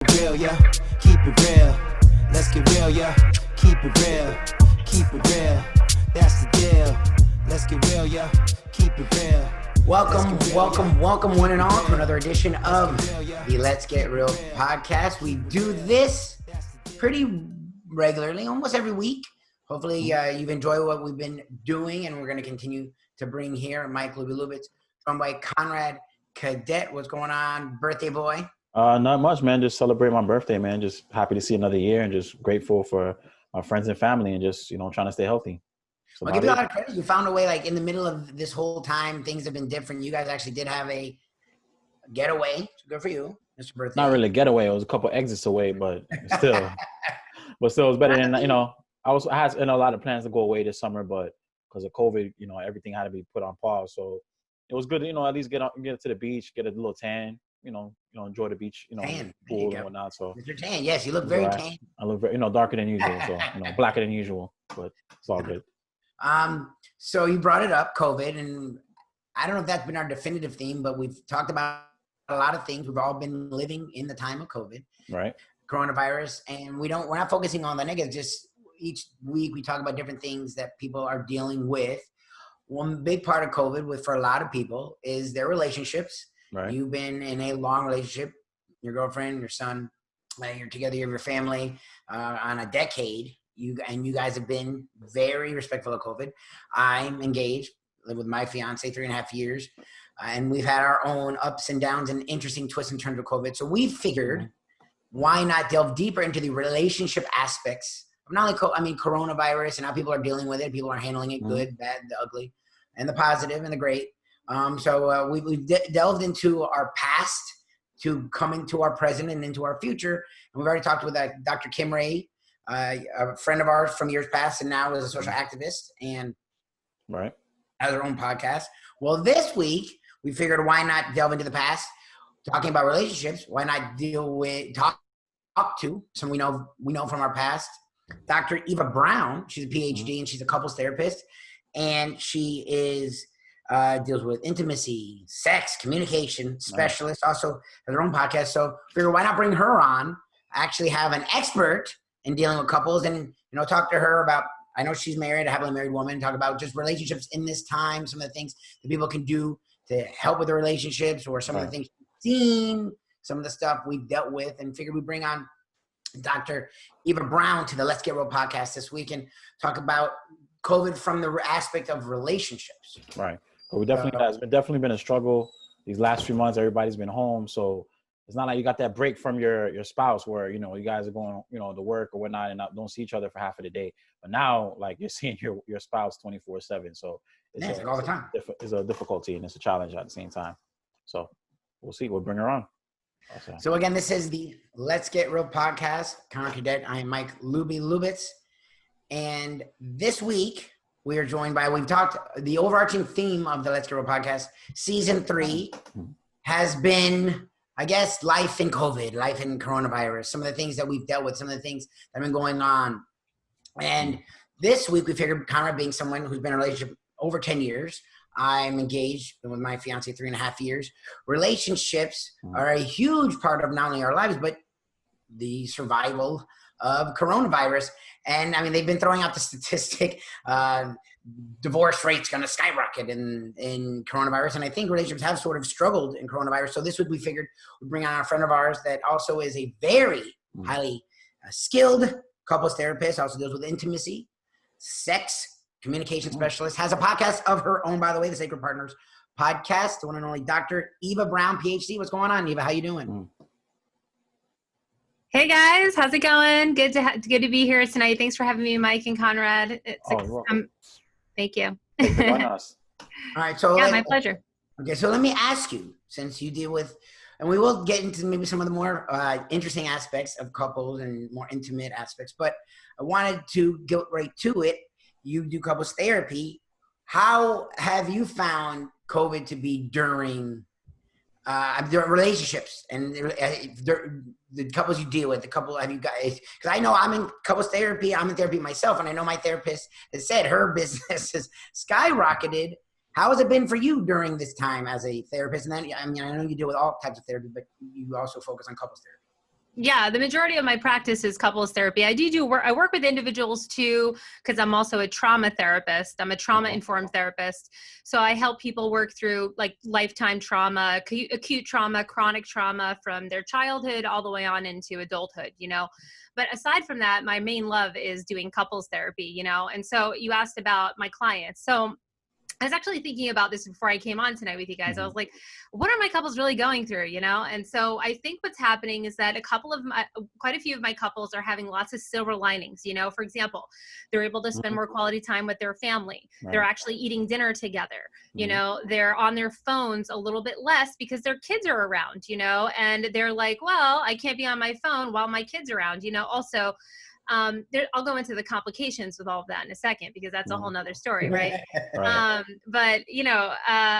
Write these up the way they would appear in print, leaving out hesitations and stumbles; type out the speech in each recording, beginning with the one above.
it real, yeah. Keep it real. Let's get real, yeah. Keep it real. Keep it real. That's the deal. Let's get real, yeah. Keep it real. Welcome, one and all to another edition of the Let's Get Real podcast. We do this pretty regularly, almost every week. Hopefully you've enjoyed what we've been doing, and we're going to continue to bring here Mike Lubitz, joined by Conrad Cadet. What's going on, birthday boy? Not much, man. Just celebrate my birthday, man. Just happy to see another year and just grateful for my friends and family and just, trying to stay healthy. I'll give you a lot of credit. You found a way, like in the middle of this whole time, things have been different. You guys actually did have a getaway. Good for you, Mr. Birthday. Not really a getaway. It was a couple exits away, but still, it was better than, I had a lot of plans to go away this summer, but because of COVID, everything had to be put on pause. So it was good to, at least get to the beach, get a little tan, enjoy the beach, tan. Pool and whatnot. So Mr. Tan, yes, you look very tan. I look very, darker than usual. So, blacker than usual, but it's all good. So you brought it up, COVID, and I don't know if that's been our definitive theme, but we've talked about a lot of things. We've all been living in the time of COVID, right? Coronavirus, and we're not focusing on the negative. Just each week we talk about different things that people are dealing with. One big part of COVID for a lot of people is their relationships. Right. You've been in a long relationship, your girlfriend, your son, you're together, you have your family on a decade. You guys have been very respectful of COVID. I'm engaged, live with my fiance 3.5 years, and we've had our own ups and downs and interesting twists and turns of COVID. So we figured, why not delve deeper into the relationship aspects of not only coronavirus and how people are dealing with it. People are handling it good, bad, the ugly, and the positive and the great. So we've delved into our past to coming to our present and into our future. And we've already talked with Dr. Kim Ray, a friend of ours from years past, and now is a social activist and has her own podcast. Well, this week we figured, why not delve into the past, talking about relationships? Why not talk to some we know from our past? Dr. Eva Brown, she's a PhD and she's a couples therapist, and she is deals with intimacy, sex, communication specialist. Also has her own podcast. So figure, why not bring her on? Actually have an expert in dealing with couples, and talk to her about, I know she's married, a happily married woman, talk about just relationships in this time, some of the things that people can do to help with the relationships, or some of the things we've seen, some of the stuff we've dealt with, and figure we bring on Dr. Eva Brown to the Let's Get Real podcast this week and talk about COVID from the aspect of relationships. Right. But it's definitely been a struggle these last few months. Everybody's been home, so it's not like you got that break from your spouse where, you guys are going, to work or whatnot and don't see each other for half of the day. But now, like, you're seeing your spouse 24/7. So it's all the time. It's a difficulty and it's a challenge at the same time. So we'll see. We'll bring her on. So again, this is the Let's Get Real podcast. Conrad Cadet. I am Mike Lubitz. And this week we are joined by, the overarching theme of the Let's Get Real podcast, season 3 has been, I guess, life in COVID, life in coronavirus, some of the things that we've dealt with, some of the things that have been going on. And this week we figured, Conrad being someone who's been in a relationship over 10 years, I'm engaged, been with my fiance 3.5 years. Relationships are a huge part of not only our lives, but the survival of coronavirus. And they've been throwing out the statistic, divorce rate's going to skyrocket in coronavirus. And I think relationships have sort of struggled in coronavirus. So this week we figured we'd bring on a friend of ours that also is a very highly skilled couples therapist, also deals with intimacy, sex, communication specialist, has a podcast of her own, by the way, the Sacred Partners podcast, the one and only Dr. Eva Brown, PhD. What's going on, Eva? How you doing? Hey guys, how's it going? Good to be here tonight. Thanks for having me, Mike and Conrad. Thank you. All right, so my pleasure. Okay, so let me ask you, since you deal with, and we will get into maybe some of the more interesting aspects of couples and more intimate aspects, but I wanted to get right to it. You do couples therapy. How have you found COVID to be during relationships and the couples you deal with? Have you guys? Because I know I'm in couples therapy. I'm in therapy myself, and I know my therapist has said her business has skyrocketed. How has it been for you during this time as a therapist? And then, I know you deal with all types of therapy, but you also focus on couples therapy. Yeah, the majority of my practice is couples therapy. I work with individuals too, because I'm also a trauma therapist. I'm a trauma-informed therapist. So I help people work through like lifetime trauma, acute trauma, chronic trauma from their childhood all the way on into adulthood, you know. But aside from that, my main love is doing couples therapy, you know. And so you asked about my clients. So I was actually thinking about this before I came on tonight with you guys. I was like, what are my couples really going through, you know? And so I think what's happening is that quite a few of my couples are having lots of silver linings, you know? For example, they're able to spend more quality time with their family. Right. They're actually eating dinner together. You know, they're on their phones a little bit less because their kids are around, you know? And they're like, well, I can't be on my phone while my kid's around, you know? Also, I'll go into the complications with all of that in a second, because that's a whole nother story, right? Right. But you know,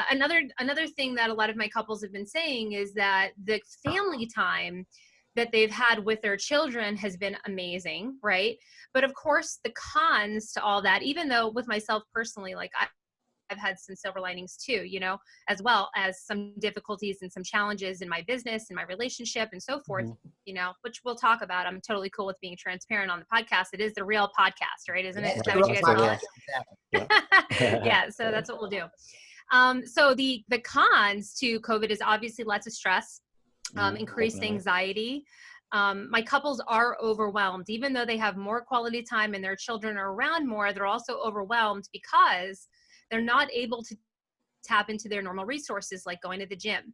another thing that a lot of my couples have been saying is that the family time that they've had with their children has been amazing, right? But of course, the cons to all that, even though with myself personally, like I've had some silver linings too, you know, as well as some difficulties and some challenges in my business and my relationship and so forth, you know, which we'll talk about. I'm totally cool with being transparent on the podcast. It is the real podcast, right? Isn't it? Is that what you guys call it? Yeah. So that's what we'll do. So the cons to COVID is obviously lots of stress, increased anxiety. My couples are overwhelmed, even though they have more quality time and their children are around more, they're also overwhelmed because they're not able to tap into their normal resources, like going to the gym,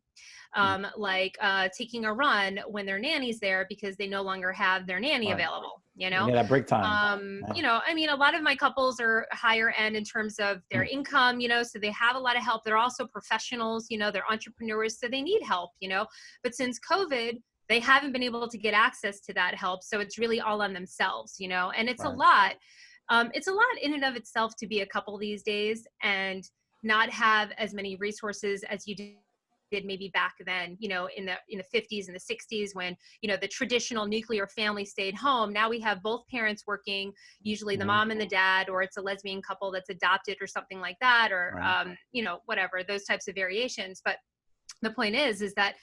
like taking a run when their nanny's there, because they no longer have their nanny available, you know? Yeah, that break time. You know, I mean, a lot of my couples are higher end in terms of their income, you know, so they have a lot of help. They're also professionals, you know, they're entrepreneurs, so they need help, you know? But since COVID, they haven't been able to get access to that help. So it's really all on themselves, you know, and it's a lot. It's a lot in and of itself to be a couple these days and not have as many resources as you did maybe back then, you know, in the 50s and the 60s, when, you know, the traditional nuclear family stayed home. Now we have both parents working, usually the mom and the dad, or it's a lesbian couple that's adopted or something like that, or, you know, whatever, those types of variations. But the point is that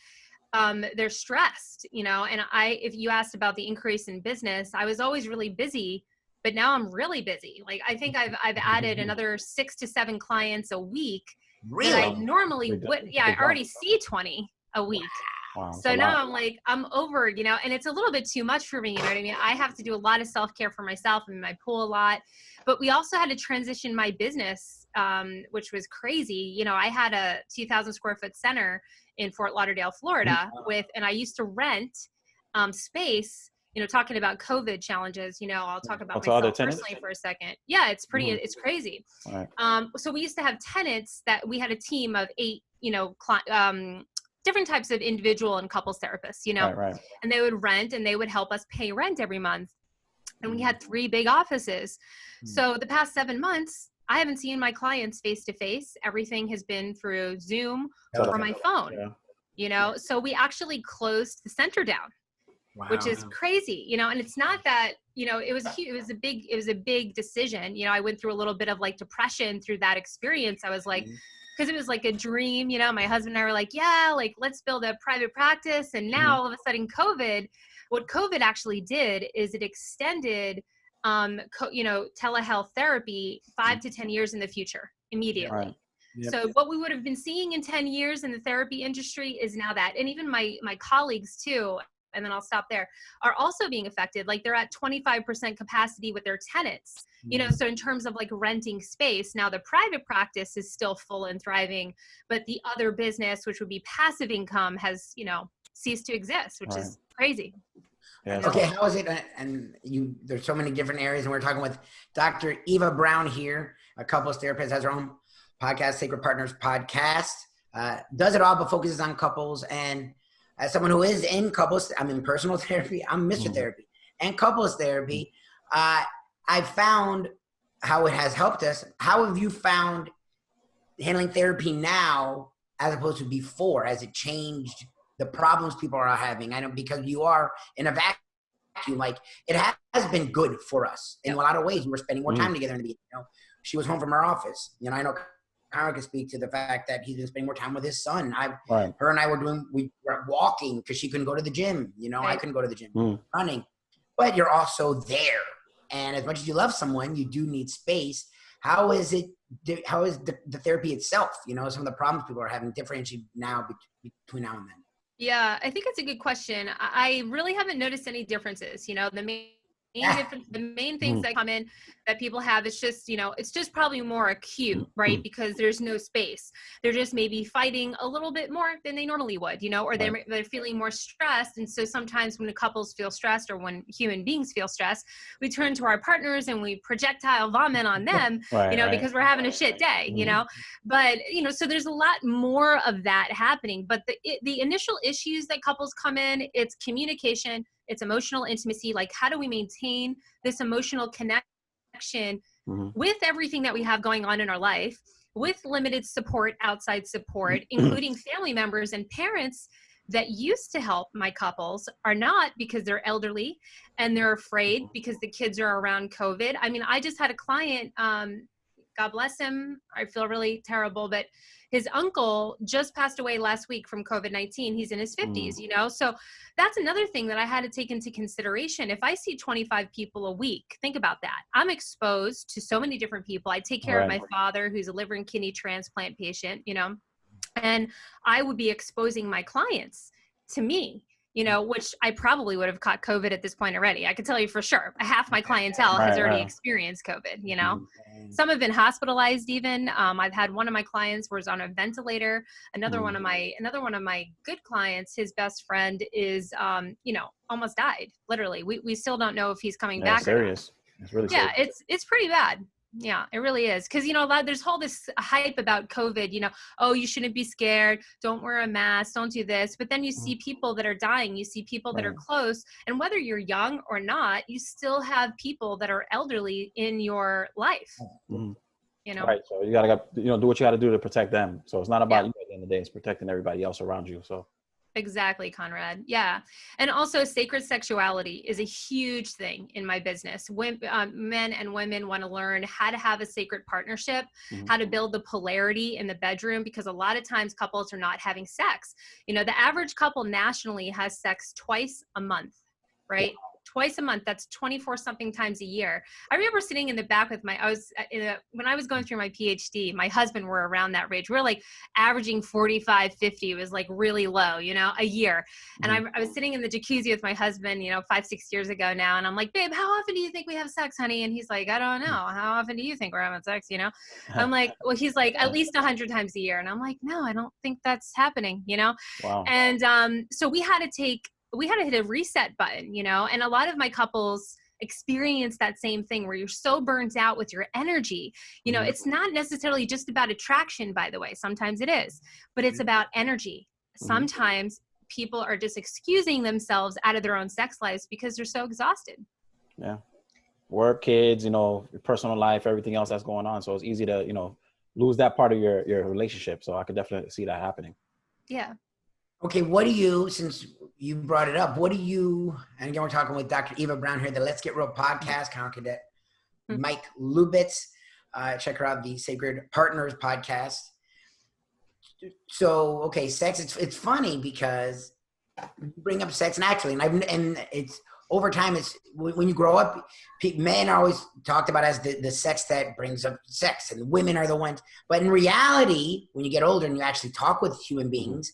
they're stressed, you know, and if you asked about the increase in business, I was always really busy, but now I'm really busy. Like, I think I've added another 6 to 7 clients a week. Really? That I normally would. Yeah, I already see 20 a week. Wow, so now I'm like, I'm over, you know, and it's a little bit too much for me. You know what I mean? I have to do a lot of self-care for myself. I'm in my pool a lot, but we also had to transition my business, which was crazy. You know, I had a 2,000 square foot center in Fort Lauderdale, Florida and I used to rent space. You know, talking about COVID challenges, you know, I'll talk about myself personally for a second. Yeah, it's pretty, it's crazy. So we used to have tenants that we had a team of 8, you know, different types of individual and couples therapists, you know, and they would rent and they would help us pay rent every month. And we had 3 big offices. So the past 7 months, I haven't seen my clients face to face. Everything has been through Zoom or my phone, you know, so we actually closed the center down. Wow. Which is crazy, you know, and it's not that, you know, it was a big decision. You know, I went through a little bit of like depression through that experience. I was like, because it was like a dream, you know, my husband and I were like, yeah, like let's build a private practice. And now all of a sudden what COVID actually did is it extended, you know, telehealth therapy 5 to 10 years in the future immediately. So what we would have been seeing in 10 years in the therapy industry is now that, and even my colleagues too, and then I'll stop there, are also being affected. Like they're at 25% capacity with their tenants, you know, so in terms of like renting space, now the private practice is still full and thriving, but the other business, which would be passive income, has, you know, ceased to exist, which is crazy. Okay, how is it? And there's so many different areas, and we're talking with Dr. Eva Brown here, a couples therapist, has her own podcast, Sacred Partners Podcast, does it all, but focuses on couples. And as someone who is in couples, I'm in personal therapy, I'm Mr. Therapy, and couples therapy, I found how it has helped us. How have you found handling therapy now as opposed to before? Has it changed the problems people are having? I know because you are in a vacuum, like it has been good for us in a lot of ways. We were spending more time together in the beginning. You know, she was home from her office. You know, I know Karen could speak to the fact that he's been spending more time with his son. Right. Her and I we were walking because she couldn't go to the gym. You know, I couldn't go to the gym, running. But you're also there. And as much as you love someone, you do need space. How is the therapy itself? You know, some of the problems people are having differentiate now between now and then. Yeah, I think it's a good question. I really haven't noticed any differences. You know, the main things that come in that people have, it's just, you know, it's just probably more acute, right? Because there's no space. They're just maybe fighting a little bit more than they normally would, you know, or they're feeling more stressed. And so sometimes when couples feel stressed, or when human beings feel stressed, we turn to our partners and we projectile vomit on them, you know, because we're having a shit day, you know. But, you know, so there's a lot more of that happening. But the initial issues that couples come in, it's communication, it's emotional intimacy. Like, how do we maintain this emotional connection with everything that we have going on in our life, with limited support, outside support, including family members and parents that used to help my couples are not, because they're elderly and they're afraid because the kids are around COVID. I mean, I just had a client, God bless him, I feel really terrible, but his uncle just passed away last week from COVID-19. He's in his 50s, you know? So that's another thing that I had to take into consideration. If I see 25 people a week, think about that. I'm exposed to so many different people. I take care of my father, who's a liver and kidney transplant patient, you know, and I would be exposing my clients to me, you know, which I probably would have caught COVID at this point already. I can tell you for sure. Half my clientele has already experienced COVID, you know. Some have been hospitalized even. I've had one of my clients was on a ventilator. Another one of my good clients, his best friend is, you know, almost died. Literally. We still don't know if he's coming back. Serious. It's really serious. It's pretty bad. Yeah, it really is. Because, you know, there's all this hype about COVID, you know, oh, you shouldn't be scared. Don't wear a mask. Don't do this. But then you see people that are dying. You see people that are close. And whether you're young or not, you still have people that are elderly in your life. You know? Right. So you got to, you know, do what you got to do to protect them. So it's not about you at the end of the day. It's protecting everybody else around you. So. Exactly, Conrad. Yeah. And also sacred sexuality is a huge thing in my business. Men and women want to learn how to have a sacred partnership, how to build the polarity in the bedroom, because a lot of times couples are not having sex. You know, the average couple nationally has sex twice a month, right? Twice a month. That's 24 something times a year. I remember sitting in the back with when I was going through my PhD, my husband were around that range. We were like averaging 45, 50. It was like really low, you know, a year. And I was sitting in the jacuzzi with my husband, you know, 5-6 years ago now. And I'm like, babe, how often do you think we have sex, honey? And he's like, I don't know. How often do you think we're having sex? You know, I'm like, well, he's like, at least 100 times a year. And I'm like, no, I don't think that's happening, you know? Wow. And so we had to hit a reset button, you know, and a lot of my couples experience that same thing where you're so burnt out with your energy. You know, it's not necessarily just about attraction, by the way. Sometimes it is, but it's about energy. Sometimes people are just excusing themselves out of their own sex lives because they're so exhausted. Yeah. Work, kids, you know, your personal life, everything else that's going on. So it's easy to, you know, lose that part of your relationship. So I could definitely see that happening. Yeah. Okay, since you brought it up, and again, we're talking with Dr. Eva Brown here, the Let's Get Real podcast, Karen Cadet, Mike Lubitz. Check her out, the Sacred Partners podcast. So, okay, sex, it's funny because you bring up sex naturally, and it's over time, it's when you grow up, men are always talked about as the sex that brings up sex, and women are the ones. But in reality, when you get older and you actually talk with human beings,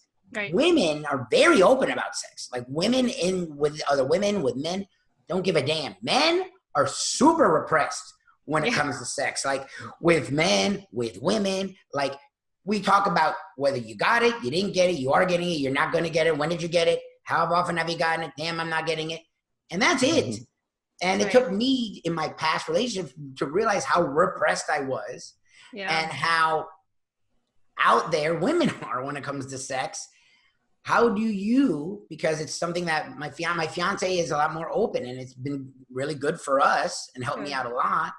women are very open about sex. Like women with other women, with men, don't give a damn. Men are super repressed when it comes to sex. Like with men, with women, like we talk about whether you got it, you didn't get it, you are getting it, you're not going to get it. When did you get it? How often have you gotten it? Damn, I'm not getting it. And that's it. And it took me in my past relationship to realize how repressed I was and how out there women are when it comes to sex. How do you, because it's something that my fiance is a lot more open, and it's been really good for us and helped me out a lot.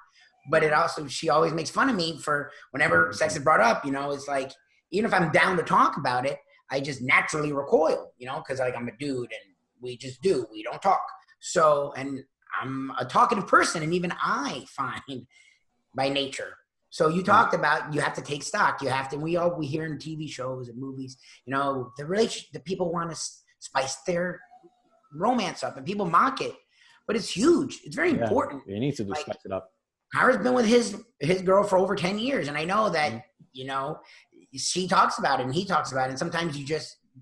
But she always makes fun of me for whenever sex is brought up, you know, it's like, even if I'm down to talk about it, I just naturally recoil, you know, because like I'm a dude and we don't talk. So, and I'm a talkative person, and even I find by nature. So you talked about you have to take stock. You have to. We hear in TV shows and movies, the people want to spice their romance up, and people mock it, but it's huge. It's very important. You need to spice it up. Howard's been with his girl for over 10 years, and I know that she talks about it and he talks about it. And sometimes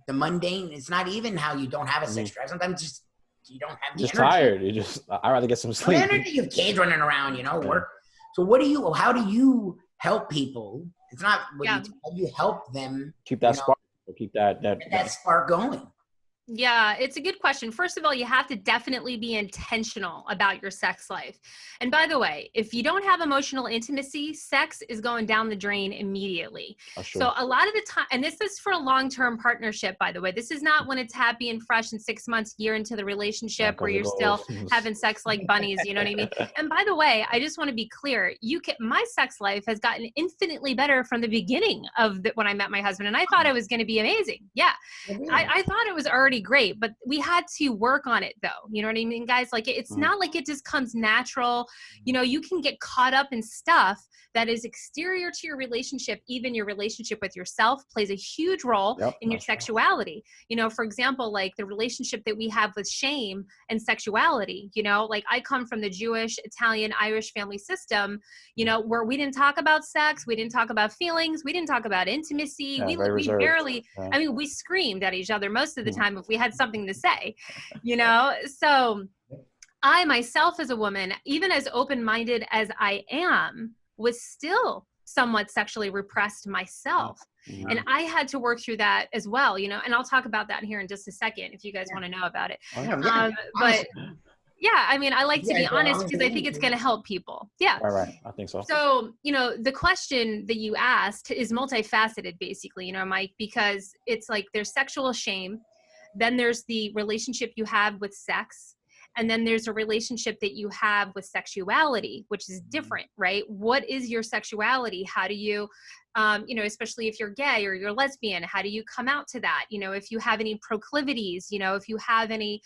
the mundane. It's not even how you don't have a sex drive. Sometimes just you don't have the just energy. tired. I'd rather get some sleep. Energy. You have kids running around, work. So how do you help people? It's not how do you help them keep that spark, keep that spark going? Yeah, it's a good question. First of all, you have to definitely be intentional about your sex life. And by the way, if you don't have emotional intimacy, sex is going down the drain immediately. So a lot of the time, and this is for a long-term partnership, by the way, this is not when it's happy and fresh and 6 months, year into the relationship where you're still having sex like bunnies, you know what I mean? And by the way, I just want to be clear, my sex life has gotten infinitely better from the beginning of when I met my husband. And I thought it was going to be amazing. Yeah. I thought it was already great, but we had to work on it though. You know what I mean, guys? Like it's not like it just comes natural. You can get caught up in stuff that is exterior to your relationship. Even your relationship with yourself plays a huge role in your sexuality. For example, like the relationship that we have with shame and sexuality, like I come from the Jewish, Italian, Irish family system, where we didn't talk about sex. We didn't talk about feelings. We didn't talk about intimacy. We barely, we screamed at each other most of the time if we had something to say, so I myself as a woman, even as open-minded as I am, was still somewhat sexually repressed myself. And I had to work through that as well, and I'll talk about that here in just a second if you guys want to know about it. But yeah, I like to be honest because I think it's going to help people. Yeah. Right. I think so. So, the question that you asked is multifaceted basically, Mike, because it's like there's sexual shame. Then there's the relationship you have with sex. And then there's a relationship that you have with sexuality, which is different, right? What is your sexuality? How do you, especially if you're gay or you're lesbian, how do you come out to that? If you have any proclivities, if you have any,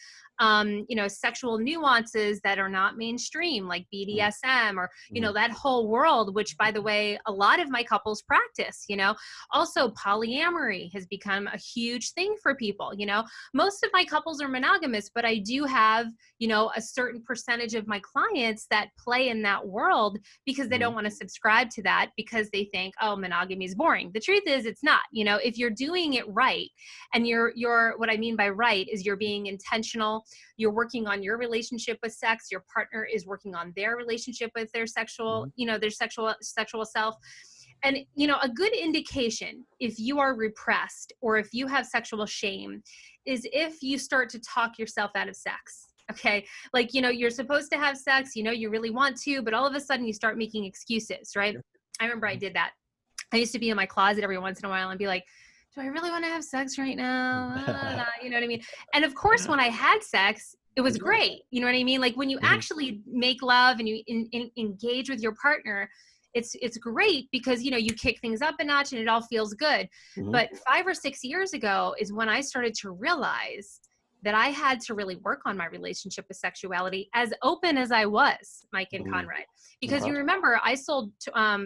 sexual nuances that are not mainstream, like BDSM or, that whole world, which by the way, a lot of my couples practice, also polyamory has become a huge thing for people. Most of my couples are monogamous, but I do have, a certain percentage of my clients that play in that world because they don't want to subscribe to that because they think, oh, monogamy is boring. The truth is it's not, if you're doing it right and you're, what I mean by right is you're being intentional. You're working on your relationship with sex. Your partner is working on their relationship with their sexual, their sexual self. And, a good indication if you are repressed or if you have sexual shame is if you start to talk yourself out of sex. Okay. Like, you're supposed to have sex, you really want to, but all of a sudden you start making excuses, right? I remember I did that. I used to be in my closet every once in a while and be like, do I really want to have sex right now? You know what I mean? And of course, when I had sex, it was great. You know what I mean? Like when you actually make love and you engage with your partner, it's great because, you kick things up a notch and it all feels good. But 5 or 6 years ago is when I started to realize that I had to really work on my relationship with sexuality as open as I was, Mike and Conrad. Because you remember, I sold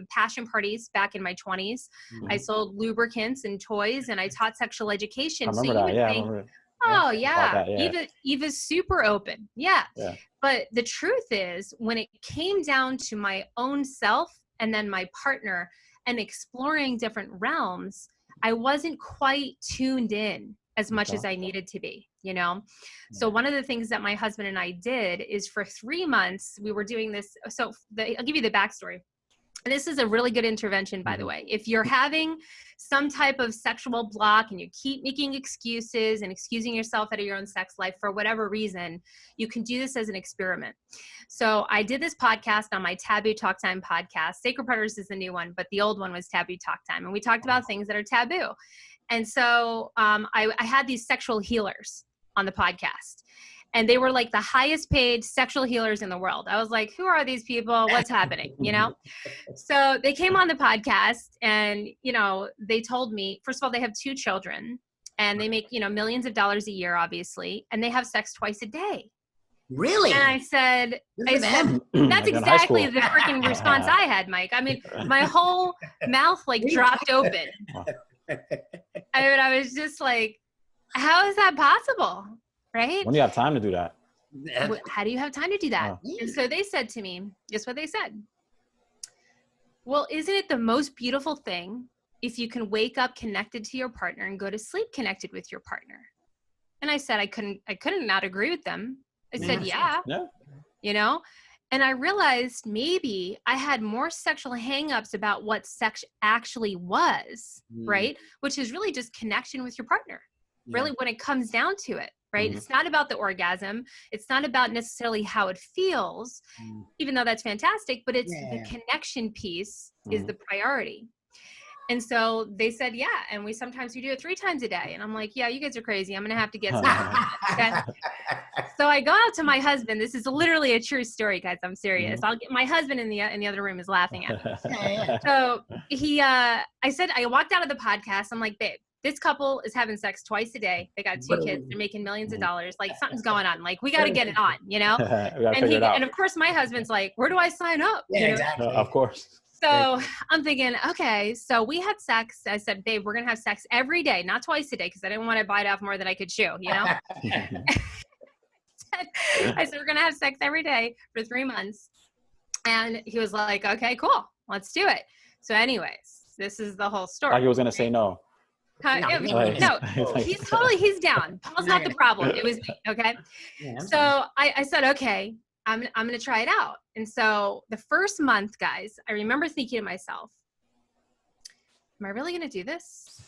passion parties back in my 20s. I sold lubricants and toys, and I taught sexual education. I remember that. I remember it. Oh, yeah. Eva's super open. Yeah. But the truth is, when it came down to my own self and then my partner and exploring different realms, I wasn't quite tuned in as much as I needed to be, So one of the things that my husband and I did is for 3 months, we were doing this. So I'll give you the backstory. And this is a really good intervention, by the way. If you're having some type of sexual block and you keep making excuses and excusing yourself out of your own sex life for whatever reason, you can do this as an experiment. So I did this podcast on my Taboo Talk Time podcast. Sacred Predators is the new one, but the old one was Taboo Talk Time. And we talked about things that are taboo. And so I had these sexual healers on the podcast. And they were like the highest paid sexual healers in the world. I was like, who are these people? What's happening? So they came on the podcast and, they told me, first of all, they have 2 children and they make, millions of dollars a year, obviously. And they have sex twice a day. Really? And I said, Good for them. that's Like in high exactly school. the freaking response I had, Mike. I mean, my whole mouth like dropped open. I was just like, how is that possible? Right? When do you have time to do that? How do you have time to do that? Oh. And so they said to me, guess what they said? Well, isn't it the most beautiful thing if you can wake up connected to your partner and go to sleep connected with your partner? And I said, I couldn't not agree with them. I said, yeah, you know, and I realized maybe I had more sexual hangups about what sex actually was, right? Which is really just connection with your partner, really, when it comes down to it, right? It's not about the orgasm. It's not about necessarily how it feels, even though that's fantastic, but it's the connection piece is the priority. And so they said, yeah. And we do it 3 times a day. And I'm like, yeah, you guys are crazy. I'm going to have to get some. Okay. So I go out to my husband. This is literally a true story, guys. I'm serious. My husband in the other room is laughing at me. So I walked out of the podcast. I'm like, babe, this couple is having sex twice a day. They got 2 kids. They're making millions of dollars. Like something's going on. Like we got to get it on, you know? And of course my husband's like, where do I sign up? Yeah, exactly. Of course. So I'm thinking, okay, so we had sex. I said, babe, we're going to have sex every day, not twice a day, because I didn't want to bite off more than I could chew, you know? I said, we're going to have sex every day for 3 months. And he was like, okay, cool. Let's do it. So anyways, this is the whole story. Like he was going to say no. No, he's down. Paul's not the problem. It was me. Okay. So I said, okay, I'm going to try it out. And so the first month, guys, I remember thinking to myself, am I really going to do this?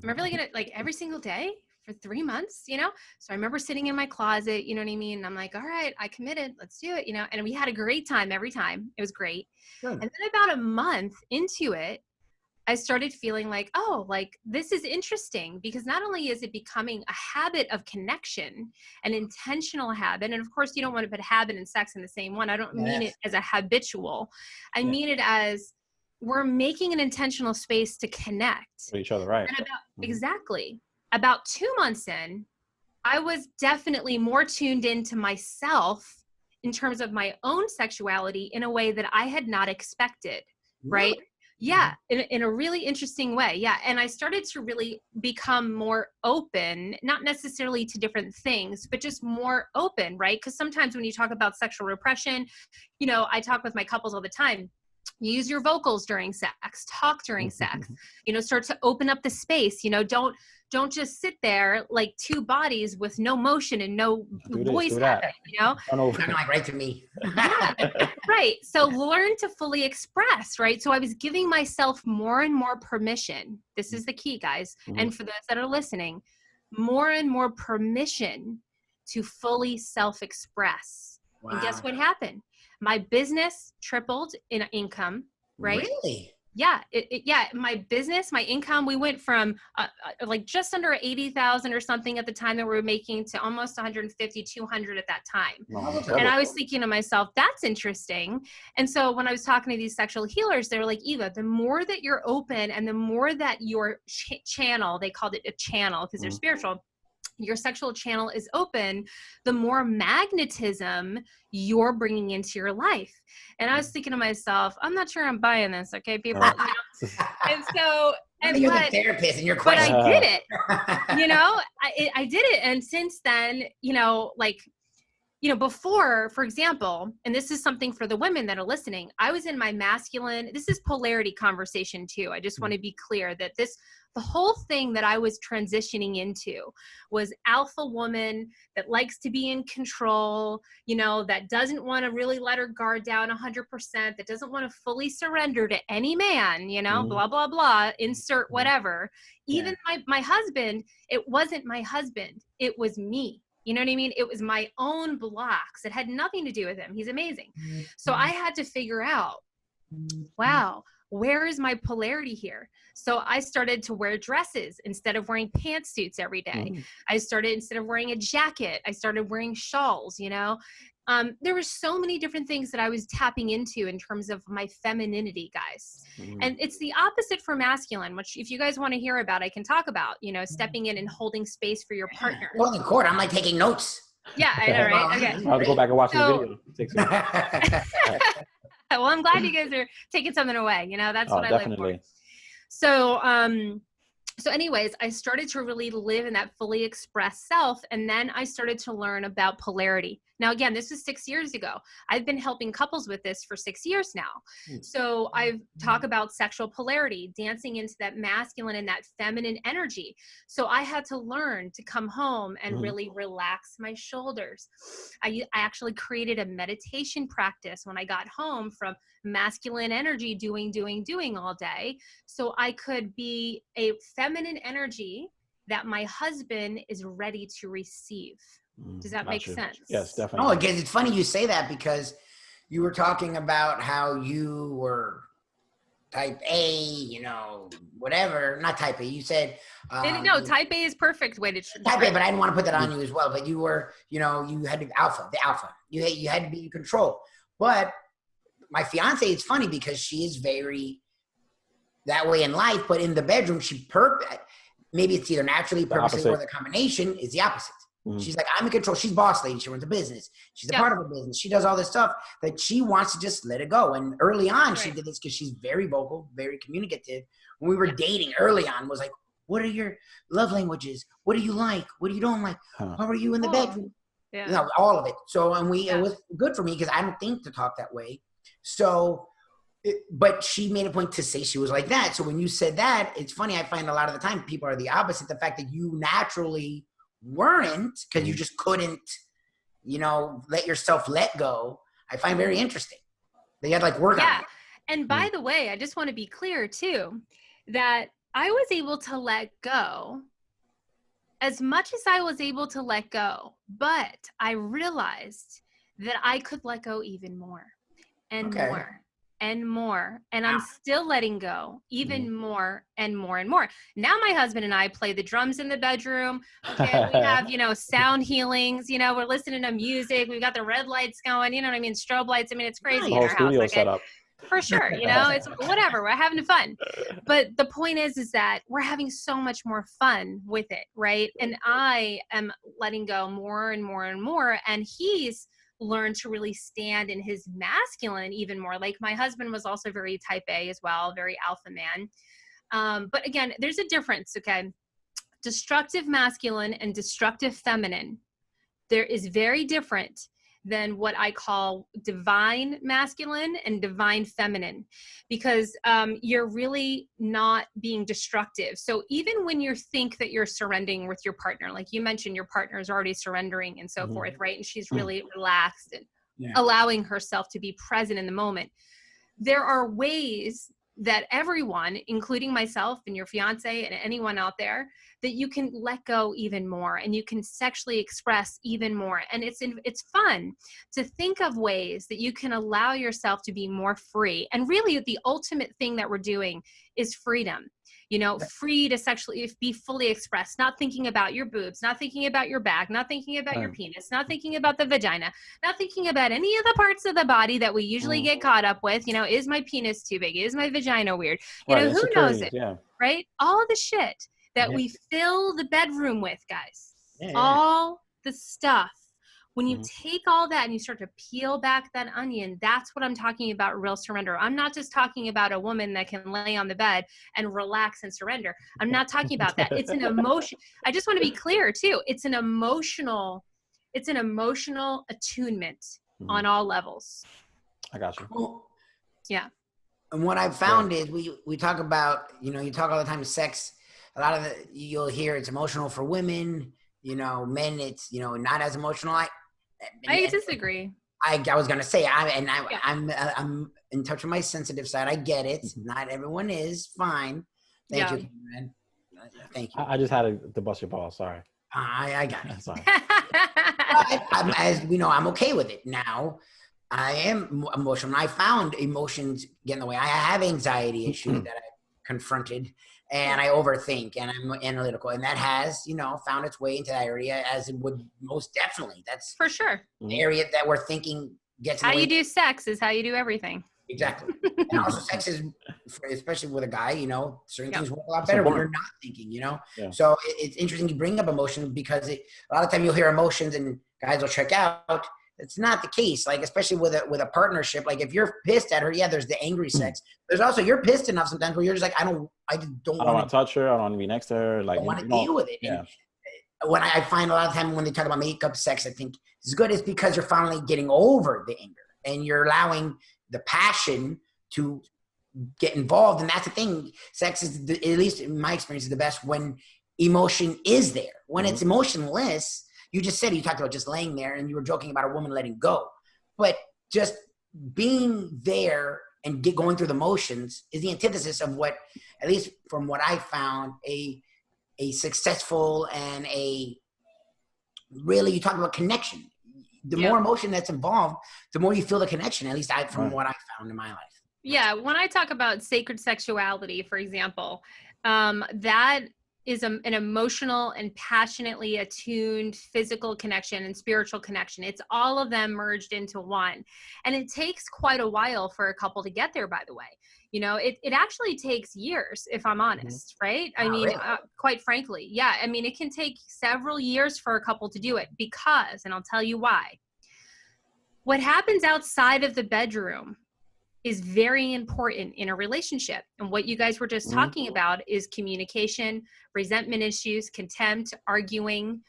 Am I really going to, like, every single day for 3 months, you know? So I remember sitting in my closet, you know what I mean? And I'm like, all right, I committed. Let's do it, you know? And we had a great time every time. It was great. And then about a month into it, I started feeling like, oh, like this is interesting, because not only is it becoming a habit of connection, an intentional habit, and of course you don't want to put habit and sex in the same one. I don't mean it as a habitual. I mean it as we're making an intentional space to connect with each other, right? And exactly. About 2 months in, I was definitely more tuned into myself in terms of my own sexuality in a way that I had not expected, right? Yeah, in a really interesting way. Yeah. And I started to really become more open, not necessarily to different things, but just more open, right? Because sometimes when you talk about sexual repression, you know, I talk with my couples all the time. Use your vocals during sex, talk during sex, you know, start to open up the space, you know, don't just sit there like 2 bodies with no motion and no voice happening, you know? Sounding like right to me. Right. So learn to fully express, right? So I was giving myself more and more permission. This is the key, guys. And for those that are listening, more and more permission to fully self-express. Wow. And guess what happened? My business tripled in income, right? Really? Yeah. My business, my income, we went from like just under 80,000 or something at the time that we were making to almost 150, 200 at that time. And I was thinking to myself, that's interesting. And so when I was talking to these sexual healers, they were like, Eva, the more that you're open and the more that your channel, they called it a channel because they're spiritual, your sexual channel is open, the more magnetism you're bringing into your life. And I was thinking to myself, I'm not sure I'm buying this. Okay, people. You know? And so, you're the therapist and you're but I did it, you know, I did it. And since then, you know, like, you know, before, for example, and this is something for the women that are listening, I was in my masculine, this is polarity conversation too. I just want to be clear that the whole thing that I was transitioning into was alpha woman that likes to be in control, you know, that doesn't want to really let her guard down 100%, that doesn't want to fully surrender to any man, you know, blah, blah, blah, insert whatever. Even my husband, it wasn't my husband. It was me. You know what I mean? It was my own blocks. It had nothing to do with him. He's amazing. So I had to figure out, wow, where is my polarity here? So I started to wear dresses instead of wearing pantsuits every day. I started, instead of wearing a jacket, I started wearing shawls, you know? There were so many different things that I was tapping into in terms of my femininity, guys. And it's the opposite for masculine, which if you guys want to hear about, I can talk about, you know, stepping in and holding space for your partner. Well, in court, I'm like taking notes. Yeah, I know, right? Okay. I'll have to go back and watch the So- video. Takes me. Well, I'm glad you guys are taking something away. You know, that's Oh, what I live definitely. for. So anyways, I started to really live in that fully expressed self. And then I started to learn about polarity. Now, again, this was 6 years ago. I've been helping couples with this for 6 years now. So I've talked about sexual polarity, dancing into that masculine and that feminine energy. So I had to learn to come home and really relax my shoulders. I actually created a meditation practice when I got home from masculine energy, doing all day. So I could be a feminine energy that my husband is ready to receive. Does that make sense? Yes, No, definitely. again, it's funny you say that because you were talking about how you were type A, you know, whatever, not type A. You said No, type A is perfect way to type A, but I didn't want to put that on you as well. But you were, you know, you had to the alpha. You had to be in control. But my fiance, it's funny because she is very that way in life, but in the bedroom, maybe it's either naturally, purposely, or the combination is the opposite. She's like, I'm in control. She's boss lady. She runs a business. She's a part of a business. She does all this stuff that she wants to just let it go. And early on, she did this because she's very vocal, very communicative. When we were dating early on, was like, what are your love languages? What do you like? What do you don't like? How are you in the bedroom? Yeah. You know, all of it. So, and it was good for me because I don't think to talk that way. So, but she made a point to say she was like that. So when you said that, it's funny. I find a lot of the time people are the opposite. The fact that you naturally weren't because you just couldn't, you know, let yourself let go. I find very interesting. They had like work on it. And by the way, I just want to be clear too, that I was able to let go as much as I was able to let go, but I realized that I could let go even more and more and more. And I'm still letting go even more and more and more. Now my husband and I play the drums in the bedroom. Okay. We have, you know, sound healings, you know, we're listening to music. We've got the red lights going, you know what I mean? Strobe lights. I mean, it's crazy in our house. Studio set up. For sure. You know, it's whatever. We're having fun. But the point is that we're having so much more fun with it. Right. And I am letting go more and more and more. And he's learned to really stand in his masculine even more. Like my husband was also very type A as well, very alpha man. But again, there's a difference. Okay. Destructive masculine and destructive feminine. There is very different than what I call divine masculine and divine feminine, because you're really not being destructive. So even when you think that you're surrendering with your partner, like you mentioned, your partner is already surrendering and so forth, right? And she's really relaxed and allowing herself to be present in the moment. There are ways that everyone, including myself and your fiance and anyone out there, that you can let go even more and you can sexually express even more. And it's fun to think of ways that you can allow yourself to be more free. And really the ultimate thing that we're doing is freedom. You know, free to sexually be fully expressed, not thinking about your boobs, not thinking about your back, not thinking about your penis, not thinking about the vagina, not thinking about any of the parts of the body that we usually get caught up with. You know, is my penis too big? Is my vagina weird? You know, who knows it, right? All the shit that we fill the bedroom with, guys, all the stuff. When you take all that and you start to peel back that onion, that's what I'm talking about, real surrender. I'm not just talking about a woman that can lay on the bed and relax and surrender. I'm not talking about that. It's an emotion. I just want to be clear too. It's an emotional attunement on all levels. I got you. Well, yeah. And what I've found is we talk about, you know, you talk all the time sex. A lot of you'll hear it's emotional for women, you know, men, it's, you know, not as emotional. I disagree. I was gonna say I'm in touch with my sensitive side. I get it. Not everyone is fine. Thank you, man. Thank you. I just had to bust your ball. Sorry. I got it. Sorry. As we know, I'm okay with it now. I am emotional. I found emotions get in the way. I have anxiety issues that I confronted, and I overthink, and I'm analytical, and that has, you know, found its way into that area, as it would most definitely. That's for sure the area that we're thinking gets in the way. How you do sex is how you do everything. Exactly. And also sex is, especially with a guy, you know, certain things work a lot better when you're not thinking, you know? So it's interesting you bring up emotions because a lot of time you'll hear emotions and guys will check out. It's not the case. Like, especially with a partnership, like if you're pissed at her, yeah, there's the angry sex. There's also, you're pissed enough sometimes where you're just like, I don't want to touch her. I don't want to be next to her. Like, I don't want to deal with it. Yeah. And when I find a lot of time when they talk about makeup sex, I think it's good. It's because you're finally getting over the anger and you're allowing the passion to get involved. And that's the thing. Sex is, at least in my experience, is the best when emotion is there. When it's emotionless, you just said, you talked about just laying there and you were joking about a woman letting go. But just being there and going through the motions is the antithesis of what, at least from what I found, a successful and a really, you talk about connection. The more emotion that's involved, the more you feel the connection, at least from what I found in my life. Yeah, when I talk about sacred sexuality, for example, that is an emotional and passionately attuned physical connection and spiritual connection. It's all of them merged into one. And it takes quite a while for a couple to get there, by the way. You know, it actually takes years, if I'm honest, right? I mean, really? Quite frankly, yeah. I mean, it can take several years for a couple to do it because, and I'll tell you why, what happens outside of the bedroom is very important in a relationship. And what you guys were just talking about is communication, resentment issues, contempt, arguing,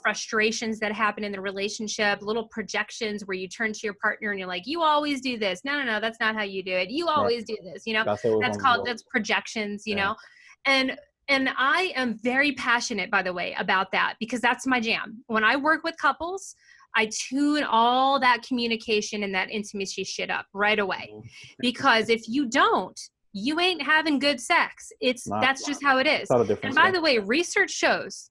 frustrations that happen in the relationship, little projections where you turn to your partner and you're like, you always do this. No, that's not how you do it. You always do this, you know, that's projections, you know, and I am very passionate, by the way, about that because that's my jam. When I work with couples, I tune all that communication and that intimacy shit up right away. Because if you don't, you ain't having good sex. That's just how it is. And by the way, research shows,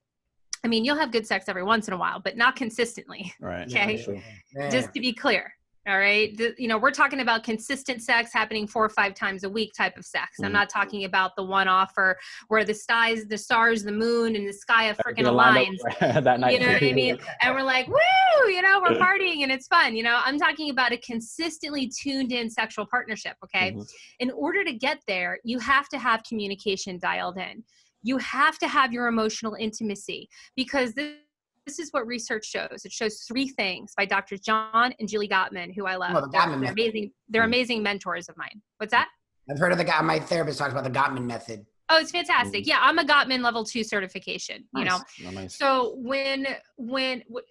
I mean, you'll have good sex every once in a while, but not consistently. Right. Okay. Just to be clear. All right. You know, we're talking about consistent sex happening 4 or 5 times a week type of sex. I'm not talking about the one-off or where the stars, the moon, and the sky are freaking aligns. That night. You know what I mean? And we're like, woo, you know, we're partying and it's fun. You know, I'm talking about a consistently tuned in sexual partnership. Okay. In order to get there, you have to have communication dialed in. You have to have your emotional intimacy because this is what research shows. It shows 3 things by Dr. John and Julie Gottman, who I love. They're amazing. They're amazing mentors of mine. What's that? I've heard of the guy. My therapist talks about the Gottman method. Oh, it's fantastic. Yeah, I'm a Gottman level 2 certification, you know. Nice. So when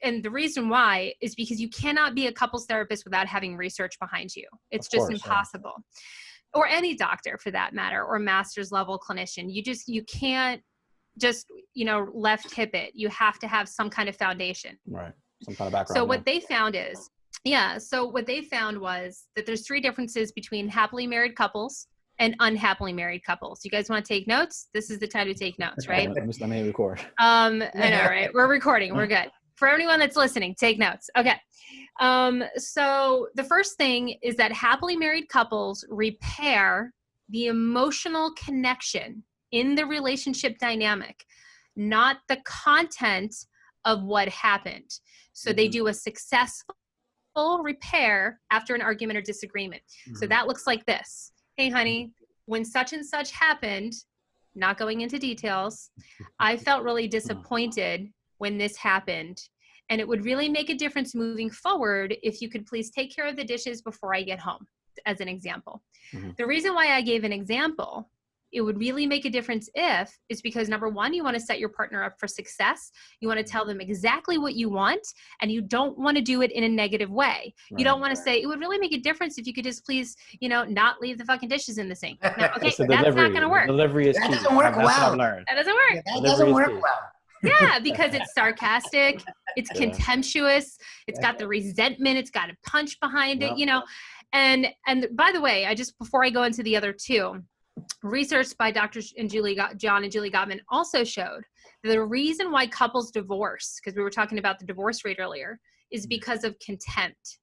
and the reason why is because you cannot be a couples therapist without having research behind you. It's just impossible. Or any doctor for that matter, or master's level clinician. You can't just, you know, left hip it. You have to have some kind of foundation. Right. Some kind of background. So what they found was that there's 3 differences between happily married couples and unhappily married couples. You guys want to take notes? This is the time to take notes, right? Let me record. I know, right? We're recording. We're good. For everyone that's listening, take notes. Okay. So the first thing is that happily married couples repair the emotional connection in the relationship dynamic, not the content of what happened. So they do a successful repair after an argument or disagreement. So that looks like this. Hey, honey, when such and such happened, not going into details, I felt really disappointed when this happened. And it would really make a difference moving forward if you could please take care of the dishes before I get home, as an example. The reason why I gave an example, it would really make a difference is because number 1, you want to set your partner up for success. You want to tell them exactly what you want, and you don't want to do it in a negative way. You don't want to say, it would really make a difference if you could just please, you know, not leave the fucking dishes in the sink. Now, okay, that's not going to work. Delivery is that key. Doesn't work well. That's what I've learned. That doesn't work. That doesn't work well. Yeah, because it's sarcastic, it's contemptuous, it's got the resentment, it's got a punch behind it, you know. And by the way, before I go into the other 2, research by John and Julie Gottman also showed that the reason why couples divorce, because we were talking about the divorce rate earlier, is because of contempt.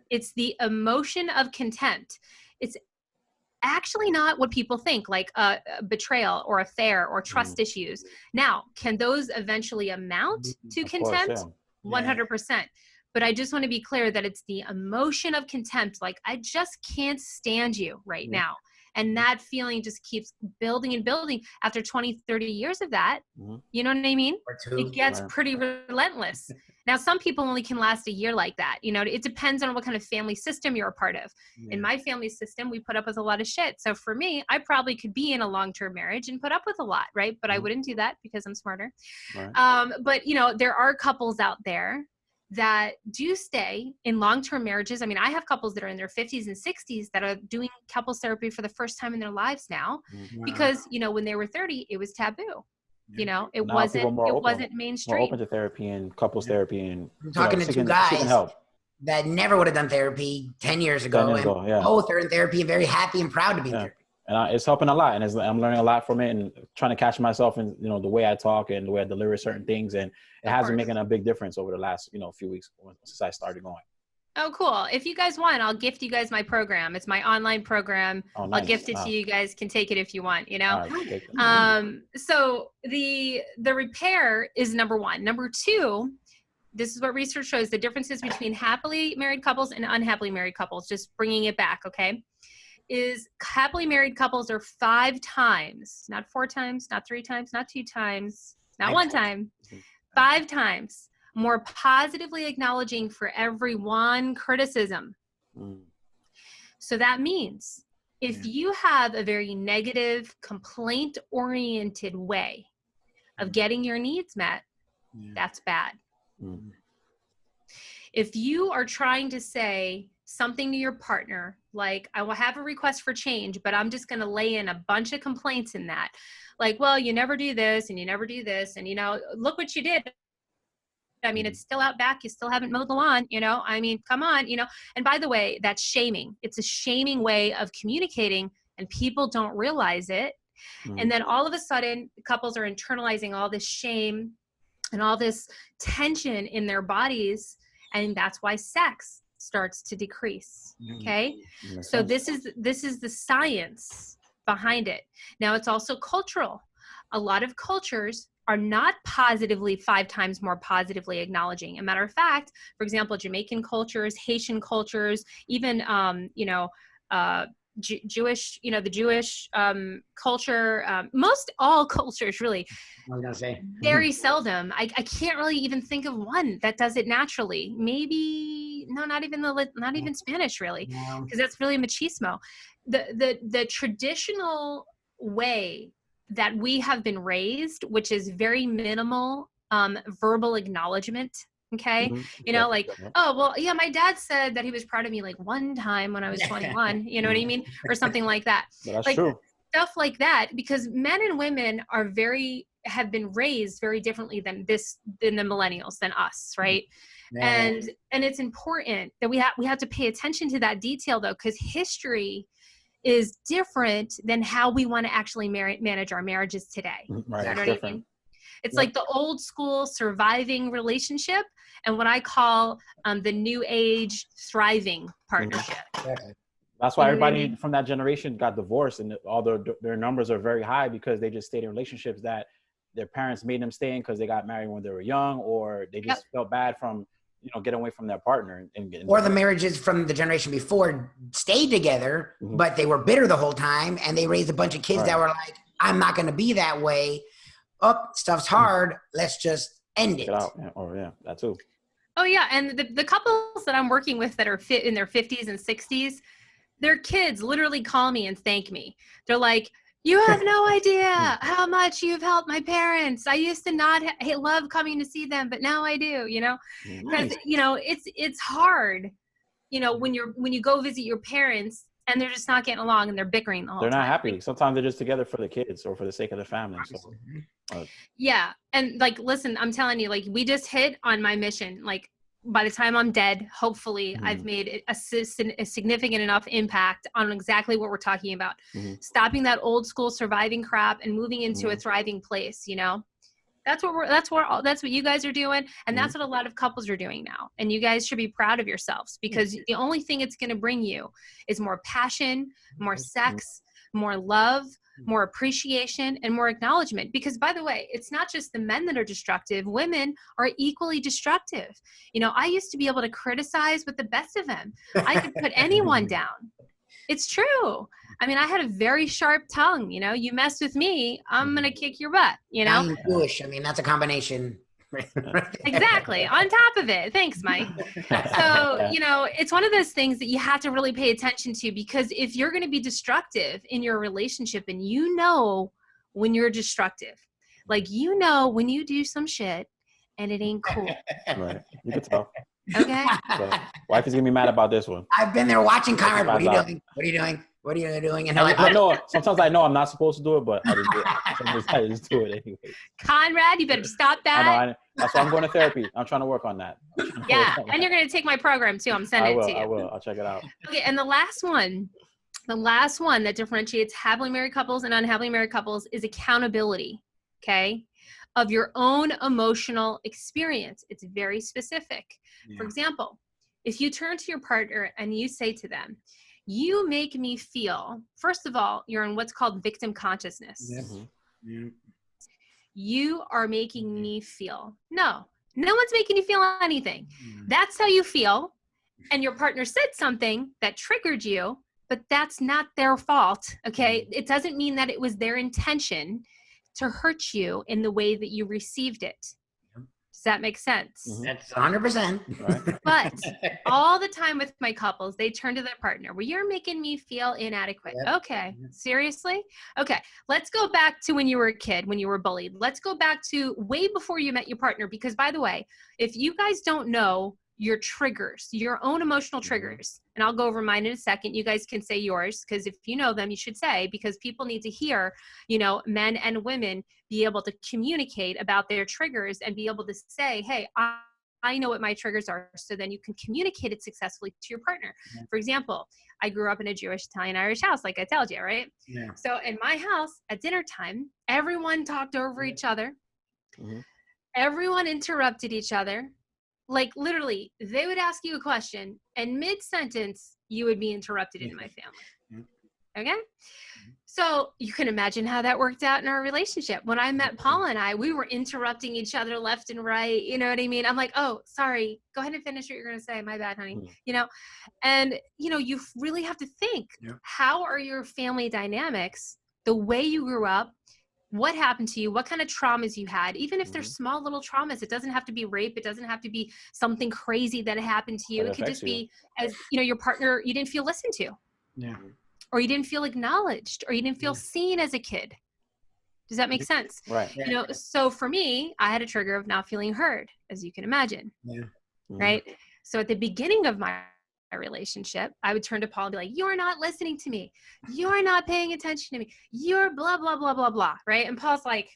It's the emotion of contempt. It's actually not what people think, like a betrayal or affair or trust issues. Now, can those eventually amount to contempt? Course, 100%. But I just want to be clear that it's the emotion of contempt. Like, I just can't stand you right now. And that feeling just keeps building and building. After 20, 30 years of that, you know what I mean? Or two. It gets pretty relentless. Now, some people only can last a year like that. You know, it depends on what kind of family system you're a part of. In my family system, we put up with a lot of shit. So for me, I probably could be in a long-term marriage and put up with a lot, right? But I wouldn't do that because I'm smarter. Right. But, you know, there are couples out there that do stay in long-term marriages. I mean, I have couples that are in their 50s and 60s that are doing couples therapy for the first time in their lives now, because, you know, when they were 30, it was taboo. You know, it Now wasn't more mainstream. open to therapy and couples therapy and I'm talking to two seeking guys help. that never would have done therapy 10 years ago. 10 years ago, yeah. Both are in therapy and very happy and proud to be in therapy. And it's helping a lot, and I'm learning a lot from it, and trying to catch myself in, you know, the way I talk and the way I deliver certain things, and it has been making a big difference over the last, you know, few weeks since I started going. Oh, cool. If you guys want, I'll gift you guys my program. It's my online program. Oh, nice. I'll gift it to you. You guys can take it if you want, you know? Right. So the repair is number one. Number two, this is what research shows, the differences between happily married couples and unhappily married couples, just bringing it back, okay, is happily married couples are 5 times, not 4 times, not 3 times, not 2 times, not 1 time, 5 times more positively acknowledging for every one criticism. So that means if you have a very negative, complaint-oriented way of getting your needs met, that's bad. If you are trying to say something to your partner, like, I will have a request for change, but I'm just going to lay in a bunch of complaints in that. Like, well, you never do this and you never do this. And, you know, look what you did. I mean, it's still out back. You still haven't mowed the lawn, you know, I mean, come on, you know. And by the way, that's shaming. It's a shaming way of communicating, and people don't realize it. And then all of a sudden, couples are internalizing all this shame and all this tension in their bodies. And that's why sex starts to decrease. Okay. So this is the science behind it. Now, it's also cultural. A lot of cultures are not positively 5 times more positively acknowledging. A matter of fact, for example, Jamaican cultures, Haitian cultures, even, you know, Jewish, you know, the Jewish culture, most all cultures really, I was gonna say very seldom. I can't really even think of one that does it naturally. Maybe, no, not even Spanish really, because that's really machismo. The traditional way that we have been raised, which is very minimal verbal acknowledgement. Okay. You know, like, oh, well, yeah, my dad said that he was proud of me like 1 time when I was 21, you know what I mean? Or something like that. That's like, true. Stuff like that, because men and women have been raised very differently than the millennials, than us. Right. And it's important that we have to pay attention to that detail though, because history is different than how we want to actually manage our marriages today. Right. You know what I mean? It's like the old school surviving relationship and what I call the new age thriving partnership. That's why everybody from that generation got divorced, and all their numbers are very high because they just stayed in relationships that their parents made them stay in because they got married when they were young, or they just felt bad from, you know, getting away from their partner. Or the marriages from the generation before stayed together, but they were bitter the whole time, and they raised a bunch of kids that were like, I'm not going to be that way. Stuff's hard. Let's just end it. That too. Oh yeah. And the couples that I'm working with that are in their 50s and 60s, their kids literally call me and thank me. They're like, you have no idea how much you've helped my parents. I used to not love coming to see them, but now I do, you know, because, you know, it's hard, you know, when you go visit your parents and they're just not getting along and they're bickering the whole time. They're not happy. Sometimes they're just together for the kids or for the sake of the family. So, yeah. And like, listen, I'm telling you, like, we just hit on my mission. Like, by the time I'm dead, hopefully I've made a significant enough impact on exactly what we're talking about. Stopping that old school surviving crap and moving into a thriving place, you know? That's what you guys are doing. And that's what a lot of couples are doing now. And you guys should be proud of yourselves, because the only thing it's going to bring you is more passion, more sex, more love, more appreciation, and more acknowledgement. Because by the way, it's not just the men that are destructive. Women are equally destructive. You know, I used to be able to criticize with the best of them. I could put anyone down. It's true. I mean, I had a very sharp tongue, you know, you mess with me, I'm going to kick your butt, you know? I'm Jewish. I mean, that's a combination. Exactly. On top of it. Thanks, Mike. So, you know, it's one of those things that you have to really pay attention to, because if you're going to be destructive in your relationship, and you know when you're destructive, like, you know when you do some shit and it ain't cool. Right. You can tell. Okay. So, wife is gonna be mad about this one. I've been there watching Conrad. What are you doing? What are you doing? What are you doing? And I know sometimes I know I'm not supposed to do it, but I just do it. Sometimes I just do it anyway. Conrad, you better stop that. I know. That's why I'm going to therapy. I'm trying to work on that. Yeah, and you're going to take my program too. I'm sending it to you. I will. I'll check it out. Okay, and the last one that differentiates happily married couples and unhappily married couples is accountability, okay, of your own emotional experience. It's very specific. Yeah. For example, if you turn to your partner and you say to them, you make me feel, first of all, you're in what's called victim consciousness. Yeah. You are making me feel. No one's making you feel anything. That's how you feel. And your partner said something that triggered you, but that's not their fault. Okay. It doesn't mean that it was their intention to hurt you in the way that you received it. Does that make sense? That's 100%. Right. But all the time with my couples, they turn to their partner. Well, you're making me feel inadequate. Yep. Okay. Seriously? Okay. Let's go back to when you were a kid, when you were bullied. Let's go back to way before you met your partner. Because, by the way, if you guys don't know your triggers, your own emotional triggers, and I'll go over mine in a second. You guys can say yours, because if you know them, you should say, because people need to hear, you know, men and women be able to communicate about their triggers and be able to say, hey, I know what my triggers are. So then you can communicate it successfully to your partner. Yeah. For example, I grew up in a Jewish, Italian, Irish house, like I told you, right? Yeah. So in my house at dinner time, everyone talked over each other. Everyone interrupted each other. Like, literally, they would ask you a question, and mid-sentence, you would be interrupted in my family. Okay? So you can imagine how that worked out in our relationship. When I met Paula and I, we were interrupting each other left and right. You know what I mean? I'm like, oh, sorry. Go ahead and finish what you're going to say. My bad, honey. You know? And, you know, you really have to think, how are your family dynamics, the way you grew up, what happened to you, what kind of traumas you had, even if they're small little traumas. It doesn't have to be rape. It doesn't have to be something crazy that happened to you. It could just be, as you know, your partner, you didn't feel listened to. Yeah. Or you didn't feel acknowledged, or you didn't feel seen as a kid. Does that make sense? Right. You know, so for me, I had a trigger of not feeling heard, as you can imagine. Yeah. Right. So at the beginning of my relationship, I would turn to Paul and be like, you're not listening to me. You're not paying attention to me. You're blah, blah, blah, blah, blah. Right. And Paul's like,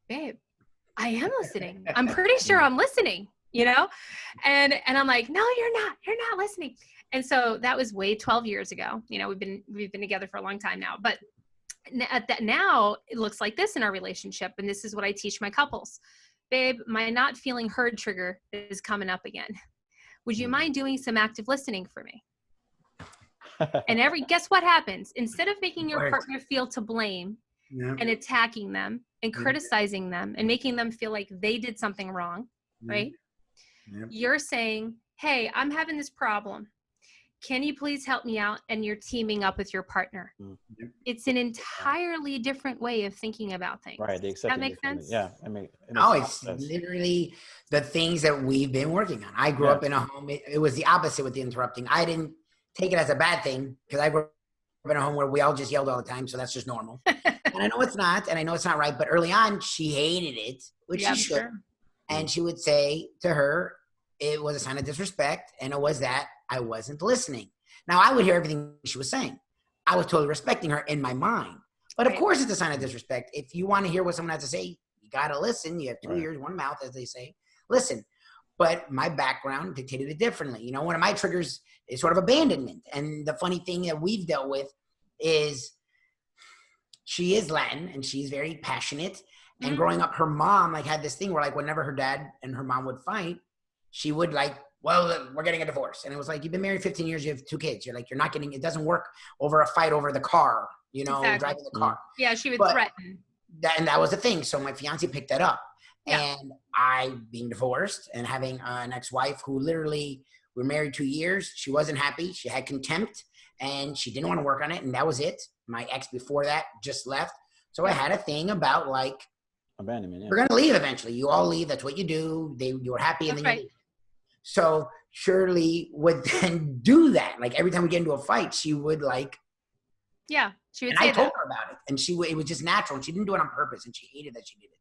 babe, I am listening. I'm pretty sure I'm listening, you know? And I'm like, no, you're not listening. And so that was way 12 years ago. You know, we've been together for a long time now, but now it looks like this in our relationship. And this is what I teach my couples. Babe, my not feeling heard trigger is coming up again. Would you mind doing some active listening for me? And guess what happens? Instead of making your partner feel to blame and attacking them and criticizing them and making them feel like they did something wrong, right? You're saying, hey, I'm having this problem. Can you please help me out? And you're teaming up with your partner. It's an entirely different way of thinking about things. Right. That makes sense? Yeah. It's literally the things that we've been working on. I grew up in a home. It was the opposite with the interrupting. I didn't take it as a bad thing, because I grew up in a home where we all just yelled all the time. So that's just normal. And I know it's not, and I know it's not right. But early on, she hated it, which she should. Sure. And she would say to her, it was a sign of disrespect. And it was that I wasn't listening. Now, I would hear everything she was saying. I was totally respecting her in my mind. But of course, it's a sign of disrespect. If you want to hear what someone has to say, you got to listen. You have two ears, one mouth, as they say. Listen. But my background dictated it differently. You know, one of my triggers is sort of abandonment. And the funny thing that we've dealt with is she is Latin and she's very passionate. And growing up, her mom had this thing where whenever her dad and her mom would fight, she would well, we're getting a divorce. And it was you've been married 15 years, you have 2 kids. You're you're not getting, it doesn't work over a fight over the car, you know, driving the car. Yeah, she would threaten. That was the thing. So my fiance picked that up. Yeah. And I, being divorced and having an ex-wife who literally, we're married 2 years. She wasn't happy. She had contempt. and she didn't want to work on it, and that was it. My ex before that just left. So I had a thing about like abandonment. Yeah. we're gonna leave eventually. You all leave. That's what you do. You were happy, and That's then you right. leave. So Shirley would then do that. Like every time we get into a fight, she would like, Yeah, she would and say I told that. her about it, and it was just natural. And she didn't do it on purpose, and she hated that she did it.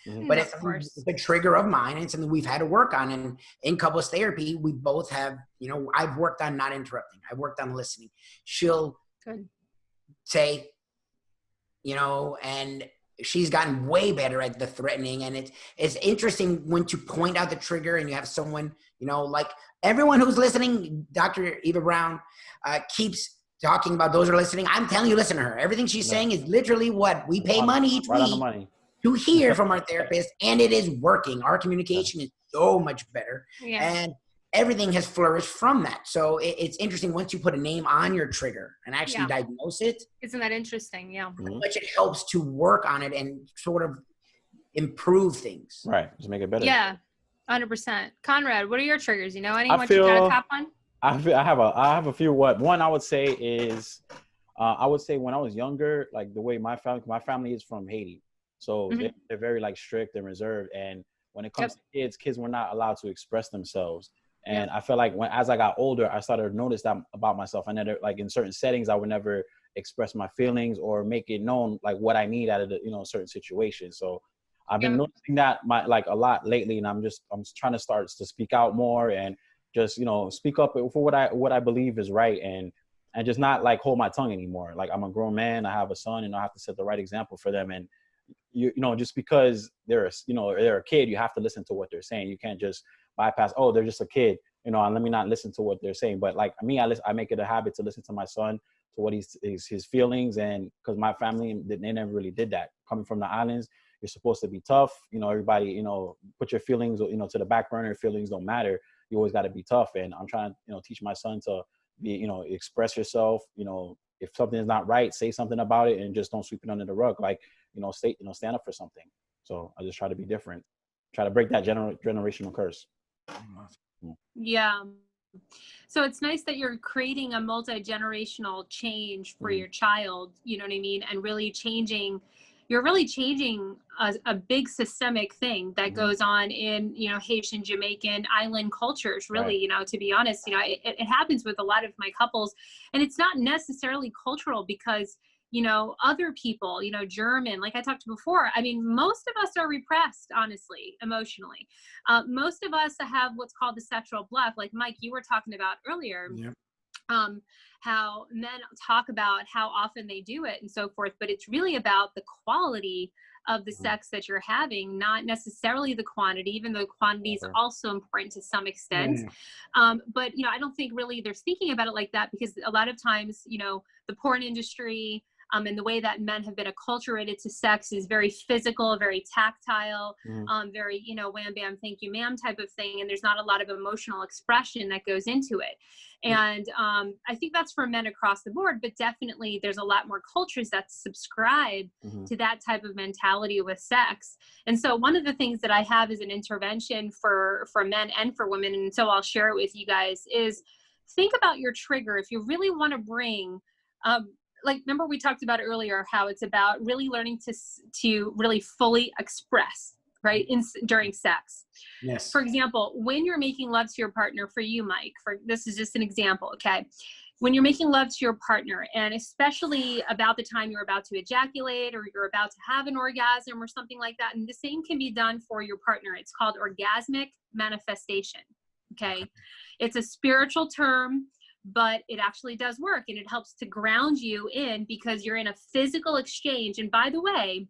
Mhm. But Of it's course. a trigger of mine, and it's something we've had to work on. And in couples therapy, we both have, I've worked on not interrupting. I've worked on listening. She'll Good. say, and she's gotten way better at the threatening. And it's interesting when you point out the trigger and you have someone, like everyone who's listening, Dr. Eva Brown keeps talking about those who are listening. I'm telling you, listen to her. Everything she's saying is literally what we pay money each right on the week money to hear from our therapist, and it is working. Our communication is so much better, and everything has flourished from that. So it's interesting once you put a name on your trigger and actually diagnose it. Isn't that interesting? Yeah. Mhm. But it helps to work on it and sort of improve things. Right. Just make it better. Yeah. 100%. Conrad, what are your triggers? Any I ones you got a top on? I have a few. One I would say is, I would say when I was younger, like the way my family is from Haiti. So they're very like strict and reserved. And when it comes to kids were not allowed to express themselves. And I felt like as I got older, I started to notice that about myself. I never, like in certain settings, I would never express my feelings or make it known like what I need out of the, certain situations. So I've been noticing that a lot lately, and I'm trying to start to speak out more and just, speak up for what I believe is right, and just not like hold my tongue anymore. Like I'm a grown man, I have a son, and I have to set the right example for them. And just because they're a kid, you have to listen to what they're saying. You can't just bypass, oh, they're just a kid, and let me not listen to what they're saying. But like me, I make it a habit to listen to my son, to what his feelings, and because my family, they never really did that. Coming from the islands, you're supposed to be tough. Everybody, put your feelings, to the back burner. Feelings don't matter. You always got to be tough. And I'm trying to, teach my son to be, express yourself. If something is not right, say something about it, and just don't sweep it under the rug. Like, stand up for something. So I just try to be different. Try to break that generational curse. Yeah. So it's nice that you're creating a multi-generational change for your child, you know what I mean? And really you're really changing a big systemic thing that goes on in, Haitian, Jamaican, island cultures, really, to be honest, it happens with a lot of my couples, and it's not necessarily cultural because, other people, German, like I talked to before, I mean, most of us are repressed, honestly, emotionally. Most of us have what's called the sexual bluff, like Mike, you were talking about earlier. How men talk about how often they do it and so forth, but it's really about the quality of the sex that you're having, not necessarily the quantity, even though quantity is also important to some extent. But, I don't think really they're thinking about it like that, because a lot of times, the porn industry, and the way that men have been acculturated to sex is very physical, very tactile, very, wham, bam, thank you, ma'am type of thing. And there's not a lot of emotional expression that goes into it. And I think that's for men across the board, but definitely there's a lot more cultures that subscribe to that type of mentality with sex. And so one of the things that I have as an intervention for men and for women, and so I'll share it with you guys, is think about your trigger. If you really want to bring, like, remember we talked about earlier how it's about really learning to really fully express, right, during sex. Yes. For example, when you're making love to your partner, for you, Mike, this is just an example, okay? When you're making love to your partner, and especially about the time you're about to ejaculate or you're about to have an orgasm or something like that, and the same can be done for your partner. It's called orgasmic manifestation, okay? It's a spiritual term, but it actually does work, and it helps to ground you in, because you're in a physical exchange. And by the way,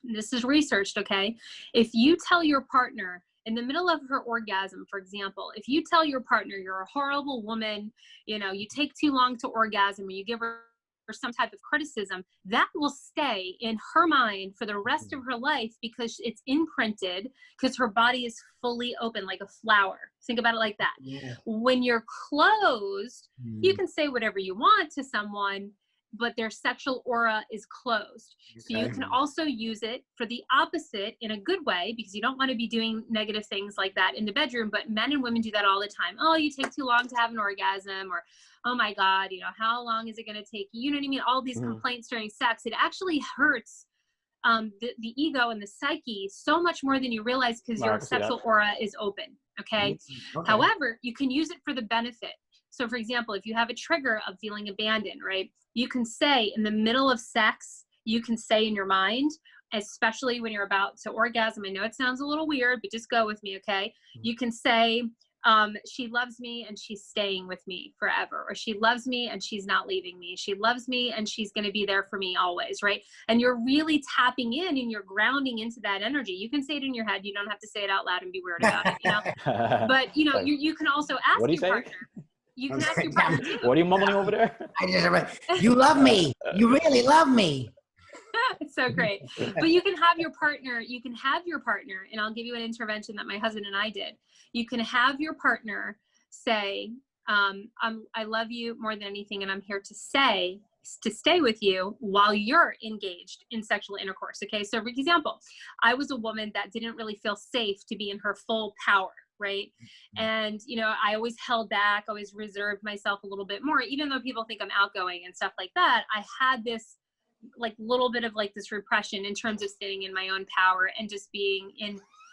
this is researched, okay? If you tell your partner in the middle of her orgasm, for example, if you tell your partner you're a horrible woman, you take too long to orgasm, or you give her some type of criticism, that will stay in her mind for the rest of her life, because it's imprinted, because her body is fully open like a flower. Think about it like that. When you're closed, you can say whatever you want to someone, but their sexual aura is closed. So you can also use it for the opposite in a good way, because you don't want to be doing negative things like that in the bedroom, but men and women do that all the time. Oh, you take too long to have an orgasm, or, oh my God, you know, how long is it going to take? You know what I mean? All these complaints during sex, it actually hurts the ego and the psyche so much more than you realize, because your sexual aura is open. Okay? However, you can use it for the benefit. So for example, if you have a trigger of feeling abandoned, right? You can say in the middle of sex, you can say in your mind, especially when you're about to orgasm. I know it sounds a little weird, but just go with me. Okay. You can say, she loves me and she's staying with me forever, or she loves me and she's not leaving me. She loves me and she's going to be there for me always. Right. And you're really tapping in and you're grounding into that energy. You can say it in your head. You don't have to say it out loud and be weird about it, you know, but you know, you can also ask your partner. You can ask your partner too. What are you mumbling over there? You love me. You really love me. It's so great. But you can have your partner, and I'll give you an intervention that my husband and I did. You can have your partner say, I love you more than anything, and I'm here to stay with you while you're engaged in sexual intercourse. Okay. So for example, I was a woman that didn't really feel safe to be in her full power. Right. And, you know, I always held back, always reserved myself a little bit more, even though people think I'm outgoing and stuff like that. I had this like little bit of like this repression in terms of staying in my own power and just being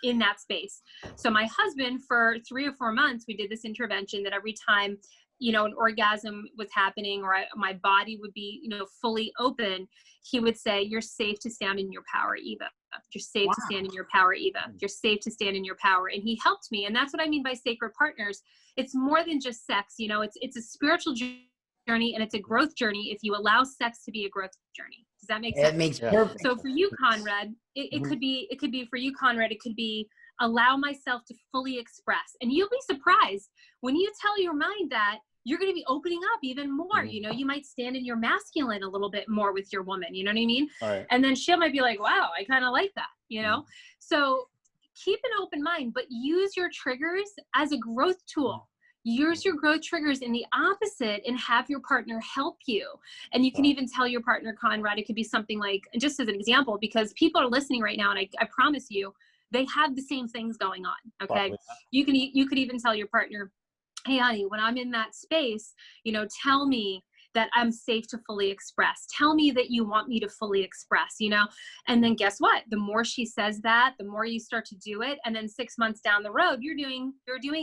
in that space. So my husband, for 3 or 4 months, we did this intervention that every time, you know, an orgasm was happening, or my body would be, you know, fully open, he would say, "You're safe to stand in your power, Eva. You're safe to stand in your power, Eva. You're safe to stand in your power." And he helped me. And that's what I mean by sacred partners. It's more than just sex. You know, it's a spiritual journey, and it's a growth journey if you allow sex to be a growth journey. Does that make sense? It makes perfect. So for you, Conrad, it could be for you, Conrad, it could be allow myself to fully express. And you'll be surprised when you tell your mind that, you're going to be opening up even more. You know, you might stand in your masculine a little bit more with your woman, you know what I mean? Right. And then she might be like, wow, I kind of like that, you know? So keep an open mind, but use your triggers as a growth tool. Use your growth triggers in the opposite and have your partner help you. And you can even tell your partner, Conrad, it could be something like, just as an example, because people are listening right now, and I promise you, they have the same things going on. Okay. You could even tell your partner, "Hey, honey, when I'm in that space, you know, tell me that I'm safe to fully express. Tell me that you want me to fully express," you know? And then guess what? The more she says that, the more you start to do it. And then 6 months down the road, you're doing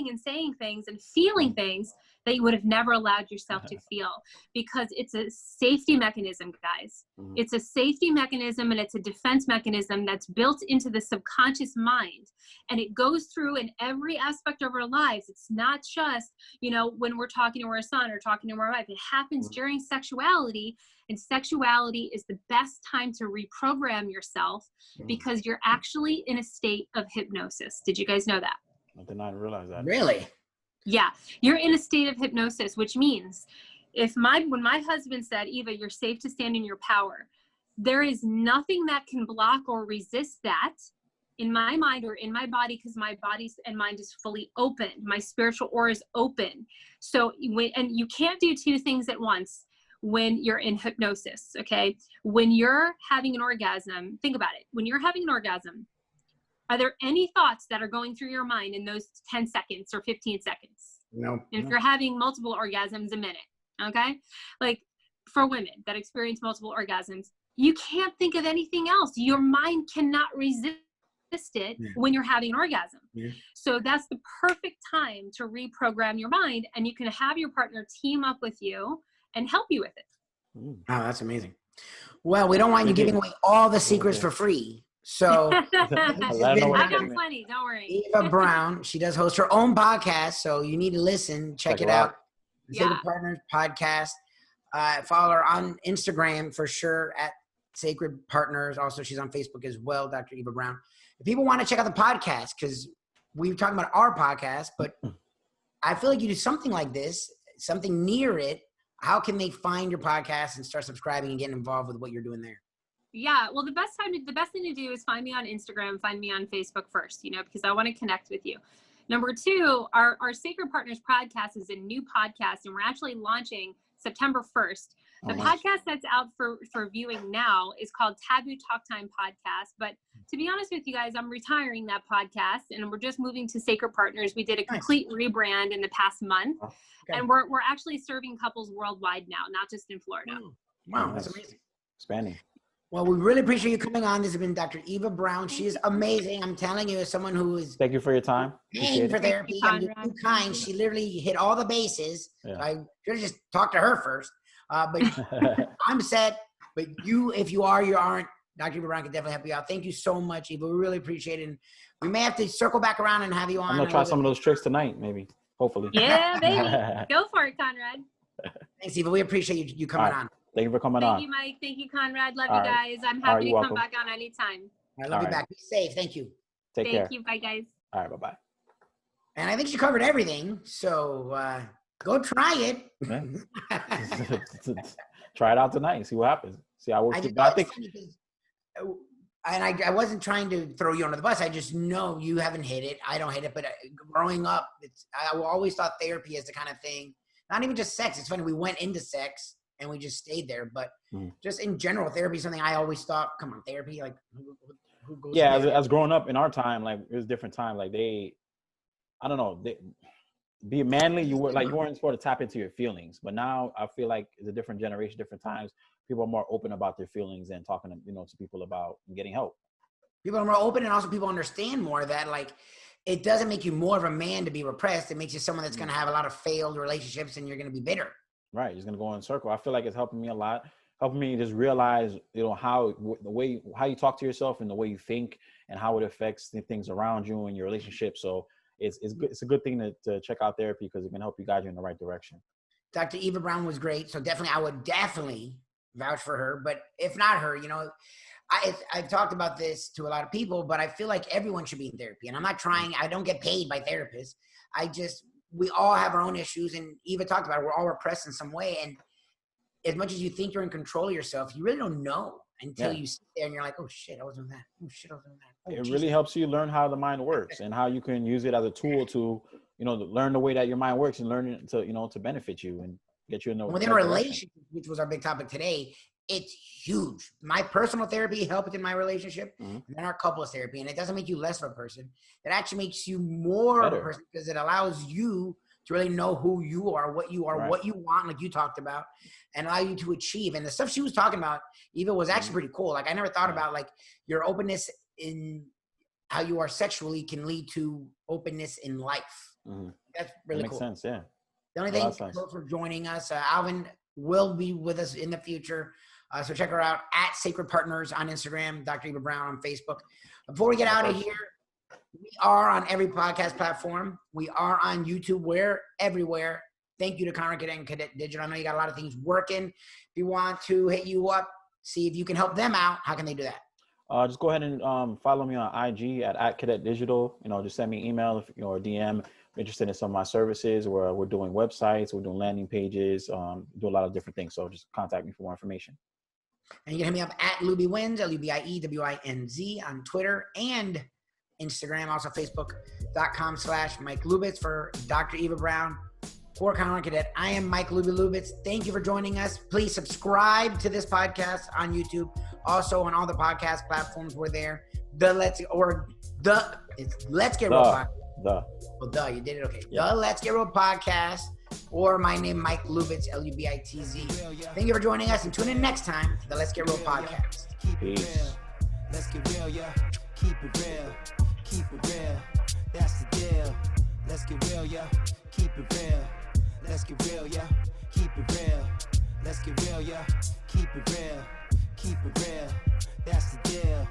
and saying things and feeling things that you would have never allowed yourself to feel, because it's a safety mechanism, guys. It's a safety mechanism, and it's a defense mechanism that's built into the subconscious mind. And it goes through in every aspect of our lives. It's not just, you know, when we're talking to our son or talking to our wife. It happens during sexuality, and sexuality is the best time to reprogram yourself, because you're actually in a state of hypnosis. Did you guys know that? I did not realize that. Really? Yeah, you're in a state of hypnosis, which means when my husband said, "Eva, you're safe to stand in your power," there is nothing that can block or resist that in my mind or in my body, because my body and mind is fully open. My spiritual aura is open. So and you can't do two things at once when you're in hypnosis. Okay. When you're having an orgasm, think about it. When you're having an orgasm, are there any thoughts that are going through your mind in those 10 seconds or 15 seconds? No. If you're having multiple orgasms a minute, okay? Like for women that experience multiple orgasms, you can't think of anything else. Your mind cannot resist it when you're having an orgasm. So that's the perfect time to reprogram your mind, and you can have your partner team up with you and help you with it. Oh, that's amazing. Well, we don't want you giving away all the secrets for free. So I've got plenty, don't worry. Eva Brown, she does host her own podcast, so you need to listen, check it out. Sacred Partners Podcast. Follow her on Instagram for sure at Sacred Partners. Also, she's on Facebook as well, Dr. Eva Brown. If people want to check out the podcast, because we were talking about our podcast, but I feel like you do something like this, something near it. How can they find your podcast and start subscribing and getting involved with what you're doing there? Yeah, well, the best thing to do is find me on Instagram, find me on Facebook first, you know, because I want to connect with you. Number two, our Sacred Partners podcast is a new podcast, and we're actually launching September 1st. The podcast that's out for viewing now is called Taboo Talk Time Podcast. But to be honest with you guys, I'm retiring that podcast and we're just moving to Sacred Partners. We did a complete rebrand in the past month. And we're actually serving couples worldwide now, not just in Florida. Wow, that's amazing. Expanding. Well, we really appreciate you coming on. This has been Dr. Eva Brown. She is amazing. I'm telling you, as someone who is Thank you for your time. paying for therapy, I'm too kind. She literally hit all the bases. Yeah. I should have just talked to her first. But I'm set. But if you are, you aren't. Dr. Eva Brown can definitely help you out. Thank you so much, Eva. We really appreciate it. And we may have to circle back around and have you on. I'm gonna try some of those tricks tonight, maybe. Hopefully. Yeah, baby. Go for it, Conrad. Thanks, Eva. We appreciate you coming on. Thank you for coming on. Thank you, Mike. Thank you, Conrad. Love you guys. I'm happy to come back on anytime. I love you back. Be safe. Thank you. Take care. Thank you. Bye, guys. All right. Bye-bye. And I think she covered everything. So go try it. Try it out tonight and see what happens. See how it works. I wasn't trying to throw you under the bus. I just know you haven't hit it. I don't hit it. But growing up, I always thought therapy is the kind of thing, not even just sex. It's funny. We went into sex and we just stayed there. But just in general, therapy is something I always thought, come on, therapy? Like, who goes Yeah, as growing up in our time, like, it was a different time. Like, I don't know, be manly, you weren't supposed to tap into your feelings. But now I feel like it's a different generation, different times. People are more open about their feelings and talking to people about getting help. People are more open, and also people understand more that, like, it doesn't make you more of a man to be repressed. It makes you someone that's going to have a lot of failed relationships, and you're going to be bitter. Right. You're just going to go in a circle. I feel like it's helping me a lot, helping me just realize, how you talk to yourself and the way you think and how it affects the things around you and your relationship. So it's good. It's a good thing to check out therapy because it can help you guide you in the right direction. Dr. Eva Brown was great. So I would definitely vouch for her. But if not her, I've talked about this to a lot of people, but I feel like everyone should be in therapy. And I'm not trying, I don't get paid by therapists. We all have our own issues. And Eva talked about it. We're all repressed in some way. And as much as you think you're in control of yourself, you really don't know until you sit there and you're like, oh shit, I was doing that. Oh shit, I was doing that. It really helps you learn how the mind works and how you can use it as a tool to, learn the way that your mind works and learn it to benefit you and get you in the within a relationship, which was our big topic today. It's huge. My personal therapy helped in my relationship, and then our couples therapy. And it doesn't make you less of a person. It actually makes you more of a person because it allows you to really know who you are, what you are, what you want, like you talked about, and allow you to achieve. And the stuff she was talking about, Eva, was actually pretty cool. Like, I never thought about, like, your openness in how you are sexually can lead to openness in life. That's really cool. Makes sense, yeah. The only thing, folks, for joining us, Alvin will be with us in the future. So check her out at Sacred Partners on Instagram, Dr. Eva Brown on Facebook. Before we get out of here, we are on every podcast platform. We are on YouTube. We're everywhere. Thank you to Conrad Cadet and Cadet Digital. I know you got a lot of things working. If you want to hit you up, see if you can help them out, how can they do that? Just go ahead and follow me on IG at Cadet Digital. Just send me an email or DM. If you're interested in some of my services where we're doing websites, we're doing landing pages, do a lot of different things. So just contact me for more information. And you can hit me up at LubyWinz, LubyIEWINZ on Twitter and Instagram, also Facebook.com/Mike Lubitz for Dr. Eva Brown. For Conrad Cadet, I am Mike Lubitz. Thank you for joining us. Please subscribe to this podcast on YouTube. Also on all the podcast platforms, we're there. Let's Get Real Podcast. You did it okay. Yeah. The Let's Get Real Podcast, or my name, Mike Lubitz, Lubitz. Thank you for joining us, and tune in next time to the Let's Get Real Podcast. Peace. Let's get real, yeah. Keep it real. Keep it real. That's the deal. Let's get real, yeah. Keep it real. Let's get real, yeah. Keep it real. Let's get real, yeah. Keep it real. Keep it real. That's the deal.